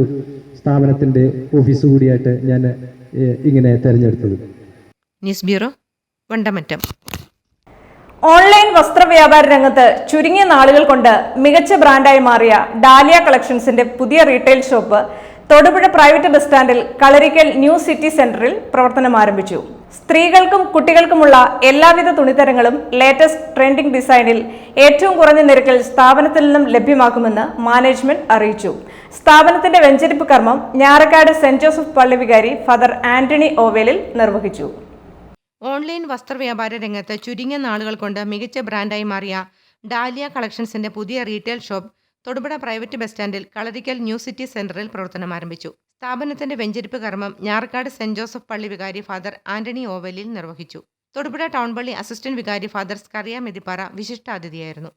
സ്ഥാപനത്തിൻ്റെ ഓഫീസ് കൂടിയായിട്ട് ഞാൻ ഇങ്ങനെ തിരഞ്ഞെടുത്തത്. News bureau, Vandamattam. ഓൺലൈൻ വസ്ത്രവ്യാപാര രംഗത്ത് ചുരുങ്ങിയ നാളുകൾ കൊണ്ട് മികച്ച ബ്രാൻഡായി മാറിയ ഡാലിയ കളക്ഷൻസിന്റെ പുതിയ retail shop Thodupuzha private bus സ്റ്റാൻഡിൽ കളരിക്കൽ ന്യൂ സിറ്റി സെന്ററിൽ പ്രവർത്തനം ആരംഭിച്ചു. സ്ത്രീകൾക്കും കുട്ടികൾക്കുമുള്ള എല്ലാവിധ തുണിത്തരങ്ങളും ലേറ്റസ്റ്റ് ട്രെൻഡിംഗ് ഡിസൈനിൽ ഏറ്റവും കുറഞ്ഞ നിരക്കിൽ സ്ഥാപനത്തിൽ നിന്നും ലഭ്യമാക്കുമെന്ന് മാനേജ്മെന്റ് അറിയിച്ചു. സ്ഥാപനത്തിന്റെ വെഞ്ചരിപ്പ് കർമ്മം ഞാറക്കാട് സെന്റ് ജോസഫ് പള്ളി വികാരി ഫാദർ ആന്റണി ഓവേലിൽ നിർവഹിച്ചു. ഓൺലൈൻ വസ്ത്രവ്യാപാര രംഗത്ത് ചുരുങ്ങിയ നാളുകൾ കൊണ്ട് മികച്ച ബ്രാൻഡായി മാറിയ ഡാലിയ കളക്ഷൻസിന്റെ പുതിയ retail shop Thodupuzha private bus സ്റ്റാൻഡിൽ കളരിക്കൽ ന്യൂ സിറ്റി സെന്ററിൽ പ്രവർത്തനം ആരംഭിച്ചു. സ്ഥാപനത്തിന്റെ വെഞ്ചരിപ്പ് കർമ്മം ഞാറക്കാട് സെന്റ് ജോസഫ് പള്ളി വികാരി ഫാദർ ആന്റണി ഓവലിൽ നിർവഹിച്ചു. തൊടുപുഴ ടൗൺ പള്ളി അസിസ്റ്റന്റ് വികാരി ഫാദർ സ്കറിയ മെതിപ്പാറ വിശിഷ്ടാതിഥിയായിരുന്നു.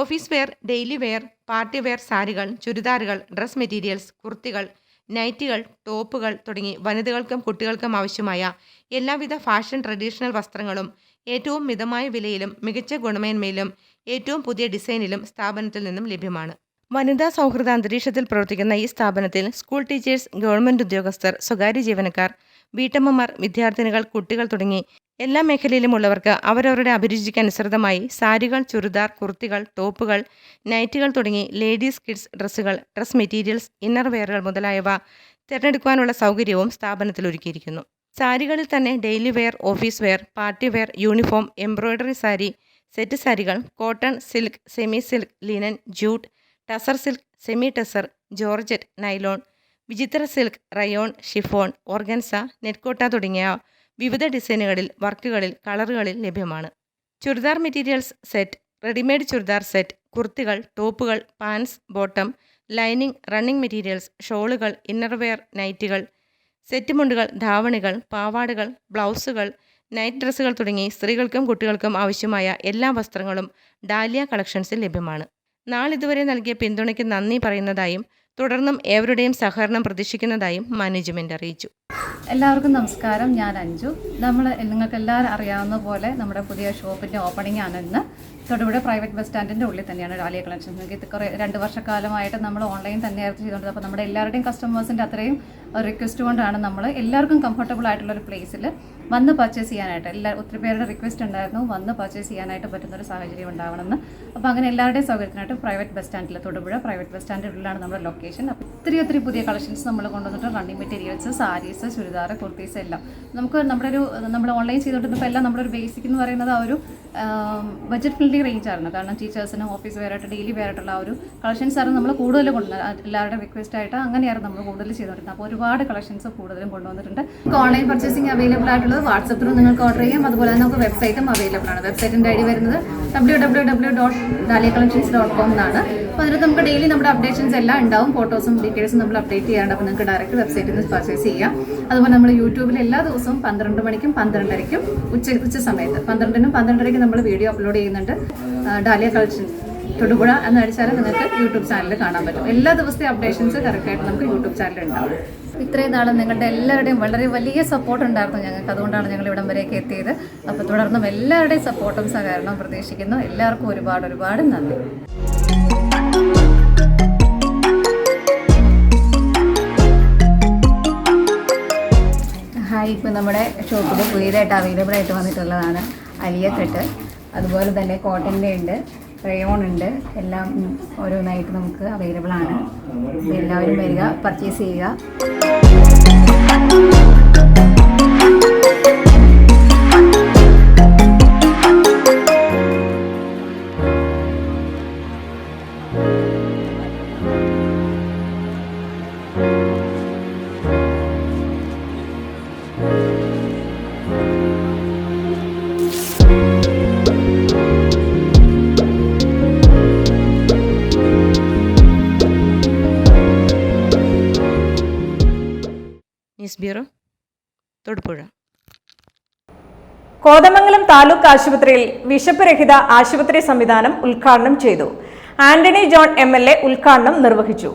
Office wear, daily wear, party wear സാരികൾ, ചുരിദാറുകൾ, ഡ്രസ് മെറ്റീരിയൽസ്, കുർത്തികൾ, നൈറ്റികൾ, ടോപ്പുകൾ തുടങ്ങി വനിതകൾക്കും കുട്ടികൾക്കും ആവശ്യമായ എല്ലാവിധ ഫാഷൻ ട്രഡീഷണൽ വസ്ത്രങ്ങളും ഏറ്റവും മിതമായ വിലയിലും മികച്ച ഗുണമേന്മയിലും ഏറ്റവും പുതിയ ഡിസൈനിലും സ്ഥാപനത്തിൽ നിന്നും ലഭ്യമാണ്. വനിതാ സൗഹൃദ അന്തരീക്ഷത്തിൽ പ്രവർത്തിക്കുന്ന ഈ സ്ഥാപനത്തിൽ സ്കൂൾ ടീച്ചേഴ്സ്, ഗവൺമെന്റ് ഉദ്യോഗസ്ഥർ, സ്വകാര്യ ജീവനക്കാർ, വീട്ടമ്മമാർ, വിദ്യാർത്ഥിനികൾ, കുട്ടികൾ തുടങ്ങി എല്ലാ മേഖലയിലുമുള്ളവർക്ക് അവരവരുടെ അഭിരുചിക്ക് അനുസൃതമായി സാരികൾ, ചുരിദാർ, കുർത്തികൾ, ടോപ്പുകൾ, നൈറ്റുകൾ തുടങ്ങി ലേഡീസ് കിഡ്സ് ഡ്രസ്സുകൾ, ഡ്രസ് മെറ്റീരിയൽസ്, ഇന്നർ വെയറുകൾ മുതലായവ തിരഞ്ഞെടുക്കുവാനുള്ള സൗകര്യവും സ്ഥാപനത്തിൽ ഒരുക്കിയിരിക്കുന്നു. സാരികളിൽ തന്നെ daily wear, office wear, party wear, uniform, embroidery sari, set സാരികൾ, cotton, silk, semi silk, linen, jute, tussar silk, semi tussar, georgette, nylon, Vichitra silk, rayon, chiffon, organza, net kota തുടങ്ങിയ വിവിധ ഡിസൈനുകളിൽ, വർക്കുകളിൽ, കളറുകളിൽ ലഭ്യമാണ്. Churidar materials set, readymade churidar set, കുർത്തികൾ, ടോപ്പുകൾ, pants, bottom, lining, running materials, ഷോളുകൾ, ഇന്നർവെയർ, നൈറ്റുകൾ, സെറ്റ് മുണ്ടുകൾ, ധാവണികൾ, പാവാടകൾ, ബ്ലൗസുകൾ, നൈറ്റ് ഡ്രസ്സുകൾ തുടങ്ങി സ്ത്രീകൾക്കും കുട്ടികൾക്കും ആവശ്യമായ എല്ലാ വസ്ത്രങ്ങളും ഡാലിയ കളക്ഷൻസിൽ ലഭ്യമാണ്. നാളിതുവരെ നൽകിയ പിന്തുണയ്ക്ക് നന്ദി പറയുന്നതായും തുടർന്നും ഏവരുടെയും സഹകരണം പ്രതീക്ഷിക്കുന്നതായും മാനേജ്മെന്റ് അറിയിച്ചു. എല്ലാവർക്കും നമസ്കാരം. ഞാൻ അഞ്ജു. നിങ്ങൾക്ക് എല്ലാവരും അറിയാവുന്ന പോലെ നമ്മുടെ പുതിയ ഷോപ്പിൻ്റെ ഓപ്പണിംഗ് ആണ് ഇന്ന്. തൊടുപുഴ പ്രൈവറ്റ് ബസ് സ്റ്റാൻഡിൻ്റെ ഉള്ളിൽ തന്നെയാണ് ഡാലിയ കളക്ഷൻസ്. നിങ്ങൾക്ക് ഇത് 2 വർഷക്കാലമായിട്ട് നമ്മൾ ഓൺലൈൻ തന്നെയായിരുന്നു ചെയ്തുകൊണ്ടത്. അപ്പോൾ നമ്മുടെ എല്ലാവരുടെയും കസ്റ്റമേഴ്സിൻ്റെ അത്രയും റിക്വസ്റ്റ് കൊണ്ടാണ് നമ്മൾ എല്ലാവർക്കും കംഫർട്ടബിൾ ആയിട്ടുള്ളൊരു പ്ലേസിൽ വന്ന് പർച്ചേസ് ചെയ്യാനായിട്ട് ഒത്തിരി പേരുടെ റിക്വസ്റ്റ് ഉണ്ടായിരുന്നു, വന്ന് പർച്ചേസ് ചെയ്യാനായിട്ട് പറ്റുന്നൊരു സാഹചര്യം ഉണ്ടാവണമെന്ന്. അപ്പോൾ അങ്ങനെ എല്ലാവരുടെയും സൗകര്യത്തിനായിട്ട് പ്രൈവറ്റ് ബസ് സ്റ്റാൻഡിൽ, തൊടുപുഴ പ്രൈവറ്റ് ബസ് സ്റ്റാൻഡിൻ്റെ ഉള്ളിലാണ് നമ്മുടെ ലൊക്കേഷൻ. അപ്പോൾ ഒത്തിരി പുതിയ കളക്ഷൻസ് നമ്മൾ കൊണ്ടുവന്നിട്ട് റണ്ണിങ് മെറ്റീരിയൽസ്, സാരീസ്, ചുരിദാർ, കുർത്തീസ് എല്ലാം നമുക്ക് നമ്മൾ ഓൺലൈൻ ചെയ്തുകൊണ്ടിരുന്നപ്പോൾ എല്ലാം നമ്മുടെ ഒരു ബേസിക് എന്ന് പറയുന്നത് ആ ഒരു ബഡ്ജറ്റ് ഫ്രണ്ട്ലി റേഞ്ച് ആയിരുന്നു. കാരണം ടീച്ചേഴ്സിനും ഓഫീസ് വെയറായിട്ട്, ഡെയിലി വെയറായിട്ടുള്ള ആ ഒരു കളക്ഷൻസ് ആയിരുന്നു നമ്മൾ കൂടുതൽ കൊണ്ടുവന്നത്. എല്ലാവരുടെ റിക്വസ്റ്റ് ആയിട്ട് അങ്ങനെയായിരുന്നു നമ്മൾ കൂടുതൽ ചെയ്തുകൊണ്ടിരുന്നത്. അപ്പോൾ ഒരുപാട് കളക്ഷൻസ് കൂടുതലും കൊണ്ടുവന്നിട്ടുണ്ട്. ഓൺലൈൻ പർച്ചേസിംഗ് അവൈലബിൾ ആയിട്ടുള്ളത് വാട്സപ്പ് ത്രൂ നിങ്ങൾക്ക് ഓർഡർ ചെയ്യാം. അതുപോലെ തന്നെ നമുക്ക് വെബ്സൈറ്റും അവൈലബിൾ ആണ്. വെബ്സൈറ്റിൻ്റെ ഐഡി വരുന്നത് www.daliacollections.com എന്നാണ്. അപ്പോൾ അതിനകത്ത് നമുക്ക് ഡെയിലി നമ്മുടെ അപ്ഡേഷൻസ് എല്ലാം ഉണ്ടാവും. ഫോട്ടോസും ഡീറ്റെയിൽസും നമ്മൾ അപ്ഡേറ്റ് ചെയ്യാറുണ്ട്. അപ്പോൾ നിങ്ങൾക്ക് ഡയറക്റ്റ് വെബ്സൈറ്റിൽ നിന്ന് പർച്ചേസ് ചെയ്യാം. അതുപോലെ നമ്മൾ യൂട്യൂബിൽ എല്ലാ ദിവസവും 12 മണിക്കും 12:30ക്കും ഉച്ച സമയത്ത് 12നും 12:30ക്കും നമ്മൾ വീഡിയോ അപ്ലോഡ് ചെയ്യുന്നുണ്ട്. ഡാലിയ കളക്ഷൻസ് തൊടുപുഴ എന്ന് അടിച്ചാൽ നിങ്ങൾക്ക് യൂട്യൂബ് ചാനലിൽ കാണാൻ പറ്റും. എല്ലാ ദിവസത്തെ അപ്ഡേഷൻസ് കറക്റ്റായിട്ട് നമുക്ക് യൂട്യൂബ് ചാനലിൽ ഉണ്ടാവും. ഇത്രയും നാളും നിങ്ങളുടെ എല്ലാവരുടെയും വളരെ വലിയ സപ്പോർട്ട് ഉണ്ടായിരുന്നു ഞങ്ങൾക്ക്. അതുകൊണ്ടാണ് ഞങ്ങൾ ഇവിടം വരെയൊക്കെ എത്തിയത്. അപ്പോൾ തുടർന്നും എല്ലാവരുടെയും സപ്പോർട്ടും സഹകരണവും പ്രതീക്ഷിക്കുന്നു. എല്ലാവർക്കും ഒരുപാട് നന്ദി. ഹായ്, ഇപ്പോൾ നമ്മുടെ ഷോപ്പിൽ പുതിയതായിട്ട് അവൈലബിൾ ആയിട്ട് വന്നിട്ടുള്ളതാണ് അലിയക്കെട്ട്. അതുപോലെ തന്നെ കോട്ടൻ്റെ ഉണ്ട്, റയോൺ ഉണ്ട്. എല്ലാം ഓരോന്നായിട്ട് നമുക്ക് അവൈലബിൾ ആണ്. എല്ലാവരും വരിക, പർച്ചേസ് ചെയ്യുക. News bureau, Thodupuzha. കോതമംഗലം താലൂക്ക് ആശുപത്രിയിൽ വിശപ്പ് രഹിത ആശുപത്രി സംവിധാനം ഉദ്ഘാടനം ചെയ്തു. ആന്റണി ജോൺ MLA ഉദ്ഘാടനം നിർവഹിച്ചു.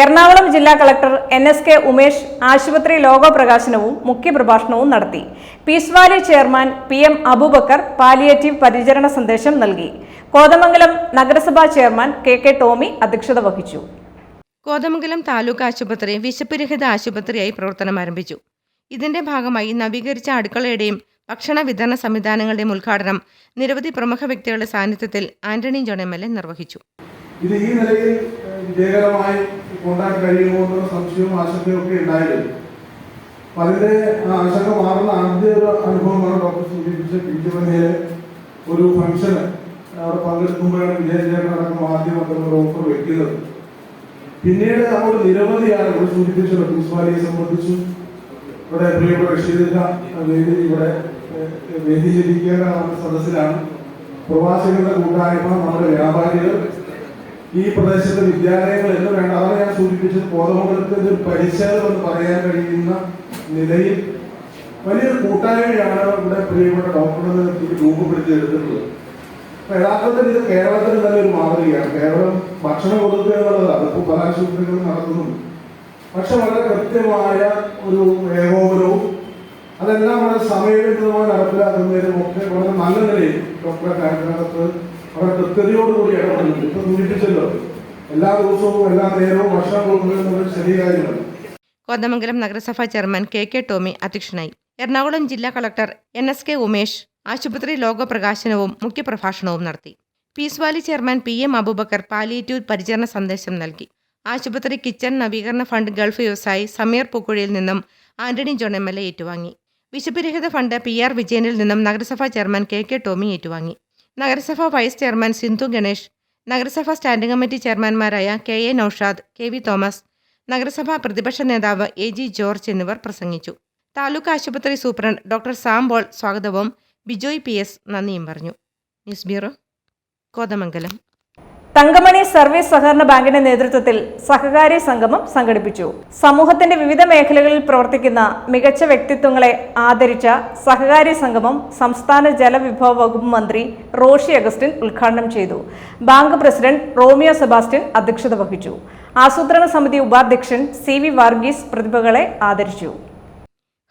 എറണാകുളം ജില്ലാ കളക്ടർ NSK ഉമേഷ് ആശുപത്രി ലോഗോ പ്രകാശനവും മുഖ്യപ്രഭാഷണവും നടത്തി. Peace valley chairman PM Aboobacker palliative പരിചരണ സന്ദേശം നൽകി. കോതമംഗലം നഗരസഭാ ചെയർമാൻ KK ടോമി അധ്യക്ഷത വഹിച്ചു. കോതമംഗലം താലൂക്ക് ആശുപത്രി വിശപ്പുരഹിത ആശുപത്രിയായി പ്രവർത്തനം ആരംഭിച്ചു. ഇതിന്റെ ഭാഗമായി നവീകരിച്ച അടുക്കളയുടെയും ഭക്ഷണ വിതരണ സംവിധാനങ്ങളുടെയും ഉദ്ഘാടനം നിരവധി പ്രമുഖ വ്യക്തികളുടെ സാന്നിധ്യത്തിൽ ആന്റണി ജോൺ MLA നിർവഹിച്ചു. ഇത് ഈ നിലയിൽ വിജയകരമായി കൊണ്ടാൻ കഴിയുമോ എന്ന സംശയവും ആശങ്കയും ഒക്കെ ഉണ്ടായിരുന്നു. അപ്പം അതിൻ്റെ ആശങ്ക മാറുന്ന ആദ്യ ഒരു അനുഭവമാണ് ഡോക്ടർ സൂചിപ്പിച്ച പിഞ്ചുമനയിലെ ഒരു ഫംഗ്ഷന് അവിടെ പങ്കെടുക്കുമ്പോഴാണ് വിജയചേട്ടനടക്കം ആദ്യം ഒരു ഓഫർ വെക്കുന്നത്. പിന്നീട് നമ്മൾ നിരവധിയാണ് ഇവിടെ സൂചിപ്പിച്ചത്. പീസ് വാലിയെ സംബന്ധിച്ചു ഇവിടെ പ്രിയപ്പെട്ട റഷീദ ഇവിടെ വേദിയിലിരിക്കേണ്ട സദസ്സിലാണ്. പ്രവാസികളുടെ കൂട്ടായ്മ, നമ്മുടെ വ്യാപാരികൾ, ഈ പ്രദേശത്തെ വിദ്യാലയങ്ങൾ എന്ന് വേണ്ട, അതാണ് ഞാൻ സൂചിപ്പിച്ചത്. കോതമംഗലത്തിന്റെ ഒരു പരിസരം എന്ന് പറയാൻ കഴിയുന്ന നിലയിൽ വലിയൊരു കൂട്ടായ്മയാണ് ഇവിടെ പ്രിയപ്പെട്ട ഡോക്ടറുടെ രൂപപ്പെടുത്തിയെടുത്തിട്ടുള്ളത്. അപ്പൊ യഥാർത്ഥത്തിൽ ഇത് കേരളത്തിന് തന്നെ ഒരു മാതൃകയാണ്. കേരളം ഭക്ഷണം കൊടുക്കുക എന്നുള്ളത് അതിപ്പോൾ പല ആശുപത്രികളും നടത്തുന്നുണ്ട്. പക്ഷെ വളരെ കൃത്യമായ ഒരു ഏകോപനവും അതെല്ലാം വളരെ സമയബന്ധിതമായി നടപ്പിലാക്കുന്നതിനും ഒക്കെ വളരെ നല്ല നിലയിൽ ഡോക്ടറെ കാര്യത്തിനകത്ത് വളരെ കൃത്യതയോടുകൂടി ഇടപെടുന്നുണ്ട്. ഇപ്പൊ സൂചിപ്പിച്ചല്ലോ, എല്ലാ ദിവസവും എല്ലാ നേരവും ഭക്ഷണം കൊടുക്കുന്നത് ശരിയ കാര്യമല്ല. കോതമംഗലം നഗരസഭാ ചെയർമാൻ KK ടോമി അധ്യക്ഷനായി. എറണാകുളം ജില്ലാ കളക്ടർ NSK ഉമേഷ് ആശുപത്രി ലോഗോ പ്രകാശനവും മുഖ്യപ്രഭാഷണവും നടത്തി. Peace valley chairman PM Aboobacker palliative പരിചരണ സന്ദേശം നൽകി. ആശുപത്രി കിച്ചൺ നവീകരണ ഫണ്ട് ഗൾഫ് വ്യവസായി സമീർ പൂക്കുഴിയിൽ നിന്നും ആന്റണി ജോൺ MLA ഏറ്റുവാങ്ങി. വിശപ്പുരഹിത ഫണ്ട് PR വിജയനിൽ നിന്നും നഗരസഭാ ചെയർമാൻ KK ടോമി ഏറ്റുവാങ്ങി. നഗരസഭാ വൈസ് ചെയർമാൻ സിന്ധു ഗണേഷ്, നഗരസഭാ സ്റ്റാൻഡിംഗ് കമ്മിറ്റി ചെയർമാൻമാരായ KA നൌഷാദ്, KV തോമസ്, നഗരസഭാ പ്രതിപക്ഷ നേതാവ് AG ജോർജ് എന്നിവർ പ്രസംഗിച്ചു. താലൂക്ക് ആശുപത്രി സൂപ്രണ്ട് ഡോക്ടർ സാംബോൾ സ്വാഗതവും ബിജോയ് PS നന്ദിയും പറഞ്ഞു. News bureau, Kothamangalam. Thankamani service സഹകരണ ബാങ്കിന്റെ നേതൃത്വത്തിൽ സഹകാരി സംഗമം സംഘടിപ്പിച്ചു. സമൂഹത്തിന്റെ വിവിധ മേഖലകളിൽ പ്രവർത്തിക്കുന്ന മികച്ച വ്യക്തിത്വങ്ങളെ ആദരിച്ച സഹകാരി സംഗമം സംസ്ഥാന ജലവിഭവ വകുപ്പ് മന്ത്രി റോഷി അഗസ്റ്റിൻ ഉദ്ഘാടനം ചെയ്തു. ബാങ്ക് പ്രസിഡന്റ് റോമിയോ സെബാസ്റ്റ്യൻ അധ്യക്ഷത വഹിച്ചു. ആസൂത്രണ സമിതി ഉപാധ്യക്ഷൻ CV വർഗീസ് പ്രതിഭകളെ ആദരിച്ചു.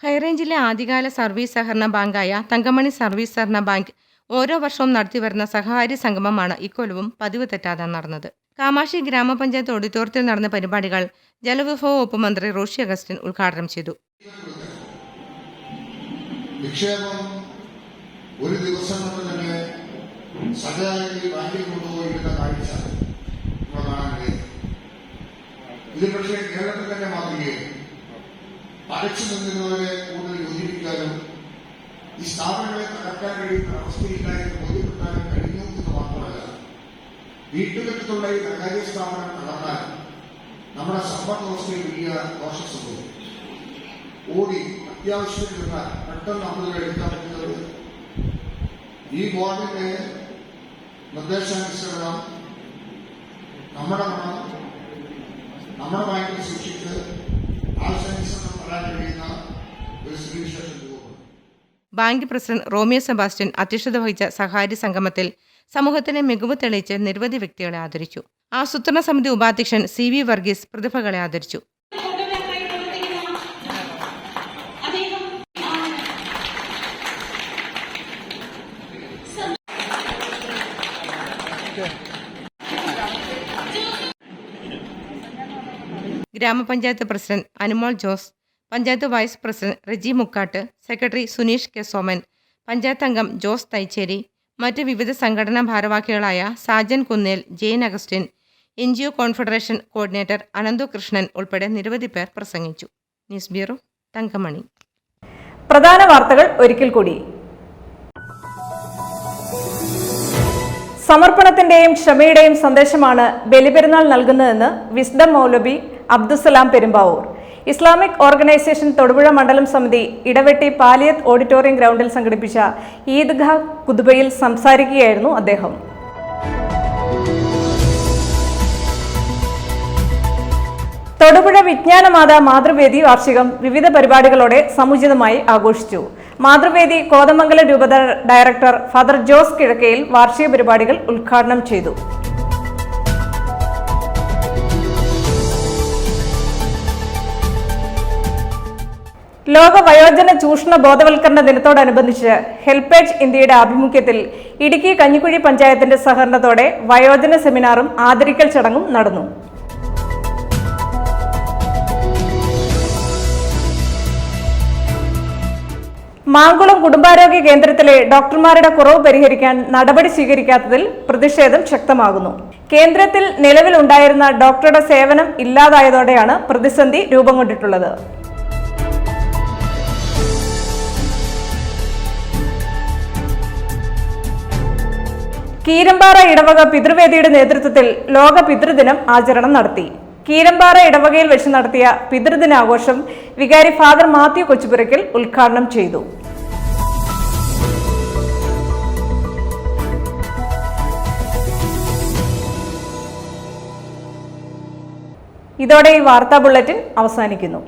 ഹൈറേഞ്ചിലെ ആദ്യകാല സർവീസ് സഹകരണ ബാങ്കായ തങ്കമണി സർവീസ് സഹകരണ ബാങ്ക് ഓരോ വർഷവും നടത്തിവരുന്ന സഹകാരി സംഗമമാണ് ഇക്കൊല്ലവും പതിവ് തെറ്റാതെ നടന്നത്. കാമാക്ഷി ഗ്രാമപഞ്ചായത്ത് ഓഡിറ്റോറിയത്തിൽ നടന്ന പരിപാടികൾ ജലവിഭവ വകുപ്പ് മന്ത്രി റോഷി അഗസ്റ്റിൻ ഉദ്ഘാടനം ചെയ്തു. നിക്ഷേപം ഒരു ദിവസം കൊണ്ട് തന്നെ സഹകാരി ബാങ്കിൽ കൊണ്ടുപോയിരുന്ന കാഴ്ച കാണാൻ കഴിയും. ഇത് പക്ഷേ കേരളത്തിൽ തന്നെ മാതൃകയാണ്. പടച്ചു നിന്നവരെ കൂടുതൽ യോജിപ്പിക്കാനും ഈ സ്ഥാപനങ്ങളെ തകർക്കാൻ കഴിയുന്ന അവസ്ഥയില്ല എന്ന് ബോധ്യപ്പെടുത്താനും കഴിഞ്ഞു എന്ന് മാത്രമല്ല, വീട്ടുകെട്ടുള്ള ഈ ധനകാര്യ സ്ഥാപനം തകർന്നാൽ നമ്മുടെ സമ്പദ് വ്യവസ്ഥയിൽ വലിയ ദോഷം സംഭവിക്കും. ഓടി അത്യാവശ്യം നിന്നാൽ പെട്ടെന്ന് നമ്മൾ എടുക്കാൻ പറ്റുന്നത് ഈ ബോർഡിന്റെ നിർദ്ദേശാനുസരണം നമ്മുടെ പണം നമ്മുടെ ബാങ്കിൽ സൂക്ഷിച്ച് ആവശ്യാനുസരണം പറയാൻ കഴിയുന്ന ഒരു സ്ഥിതിവിശേഷം രൂപപ്പെടും. ബാങ്ക് പ്രസിഡന്റ് റോമിയോ സെബാസ്റ്റ്യൻ അധ്യക്ഷത വഹിച്ച സഹകാരി സംഗമത്തിൽ സമൂഹത്തിലെ മികവ് തെളിയിച്ച് നിരവധി വ്യക്തികളെ ആദരിച്ചു. ആസൂത്രണ സമിതി ഉപാധ്യക്ഷൻ CV വർഗീസ് പ്രതിഭകളെ ആദരിച്ചു. ഗ്രാമപഞ്ചായത്ത് president Anumol Jose, panchayat vice president Reji Mukkatt, secretary Suneesh K. Soman, panchayat അംഗം ജോസ് തൈച്ചേരി, മറ്റ് വിവിധ സംഘടനാ ഭാരവാഹികളായ Sajan Kunnel, Jain Augustine, NGO confederation coordinator Ananthu Krishnan ഉൾപ്പെടെ നിരവധി പേർ പ്രസംഗിച്ചു. News bureau, Thankamani. പ്രധാന വാർത്തകൾ ഒരിക്കൽ കൂടി. സമർപ്പണത്തിന്റെയും ക്ഷമയുടെയും സന്ദേശമാണ് ബലിപെരുന്നാൾ നൽകുന്നതെന്ന് വിസ്ഡം മൗലവി അബ്ദുസലാം പെരുമ്പാവൂർ. ഇസ്ലാമിക് ഓർഗനൈസേഷൻ തൊടുപുഴ മണ്ഡലം സമിതി ഇടവെട്ടി പാലിയത്ത് ഓഡിറ്റോറിയം ഗ്രൗണ്ടിൽ സംഘടിപ്പിച്ച ഈദ്ഗാ ഖുതുബയിൽ സംസാരിക്കുകയായിരുന്നു അദ്ദേഹം. തൊടുപുഴ വിജ്ഞാനമാത മാതൃവേദി വാർഷികം വിവിധ പരിപാടികളോടെ സമുചിതമായി ആഘോഷിച്ചു. മാതൃവേദി കോതമംഗലം രൂപത ഡയറക്ടർ ഫാദർ ജോസ് കിഴക്കയിൽ വാർഷിക പരിപാടികൾ ഉദ്ഘാടനം ചെയ്തു. ലോക വയോജന ചൂഷണ ബോധവൽക്കരണ ദിനത്തോടനുബന്ധിച്ച് ഹെൽപ്പേജ് ഇന്ത്യയുടെ ആഭിമുഖ്യത്തിൽ ഇടുക്കി കഞ്ഞിക്കുഴി പഞ്ചായത്തിന്റെ സഹകരണത്തോടെ വയോജന സെമിനാറും ആദരിക്കൽ ചടങ്ങും നടന്നു. മാങ്കുളം കുടുംബാരോഗ്യ കേന്ദ്രത്തിലെ ഡോക്ടർമാരുടെ കുറവ് പരിഹരിക്കാൻ നടപടി സ്വീകരിക്കാത്തതിൽ പ്രതിഷേധം ശക്തമാകുന്നു. കേന്ദ്രത്തിൽ നിലവിലുണ്ടായിരുന്ന ഡോക്ടറുടെ സേവനം ഇല്ലാതായതോടെയാണ് പ്രതിസന്ധി രൂപം കൊണ്ടിട്ടുള്ളത്. കീരമ്പാറ ഇടവക പിതൃവേദിയുടെ നേതൃത്വത്തിൽ ലോക പിതൃദിനം ആചരണം നടത്തി. കീരമ്പാറ ഇടവകയിൽ വെച്ച് നടത്തിയ പിതൃദിനാഘോഷം വികാരി ഫാദർ മാത്യു കൊച്ചുപുരയ്ക്കൽ ഉദ്ഘാടനം ചെയ്തു. ഇതോടെ ഈ വാർത്താ ബുള്ളറ്റിൻ അവസാനിക്കുന്നു.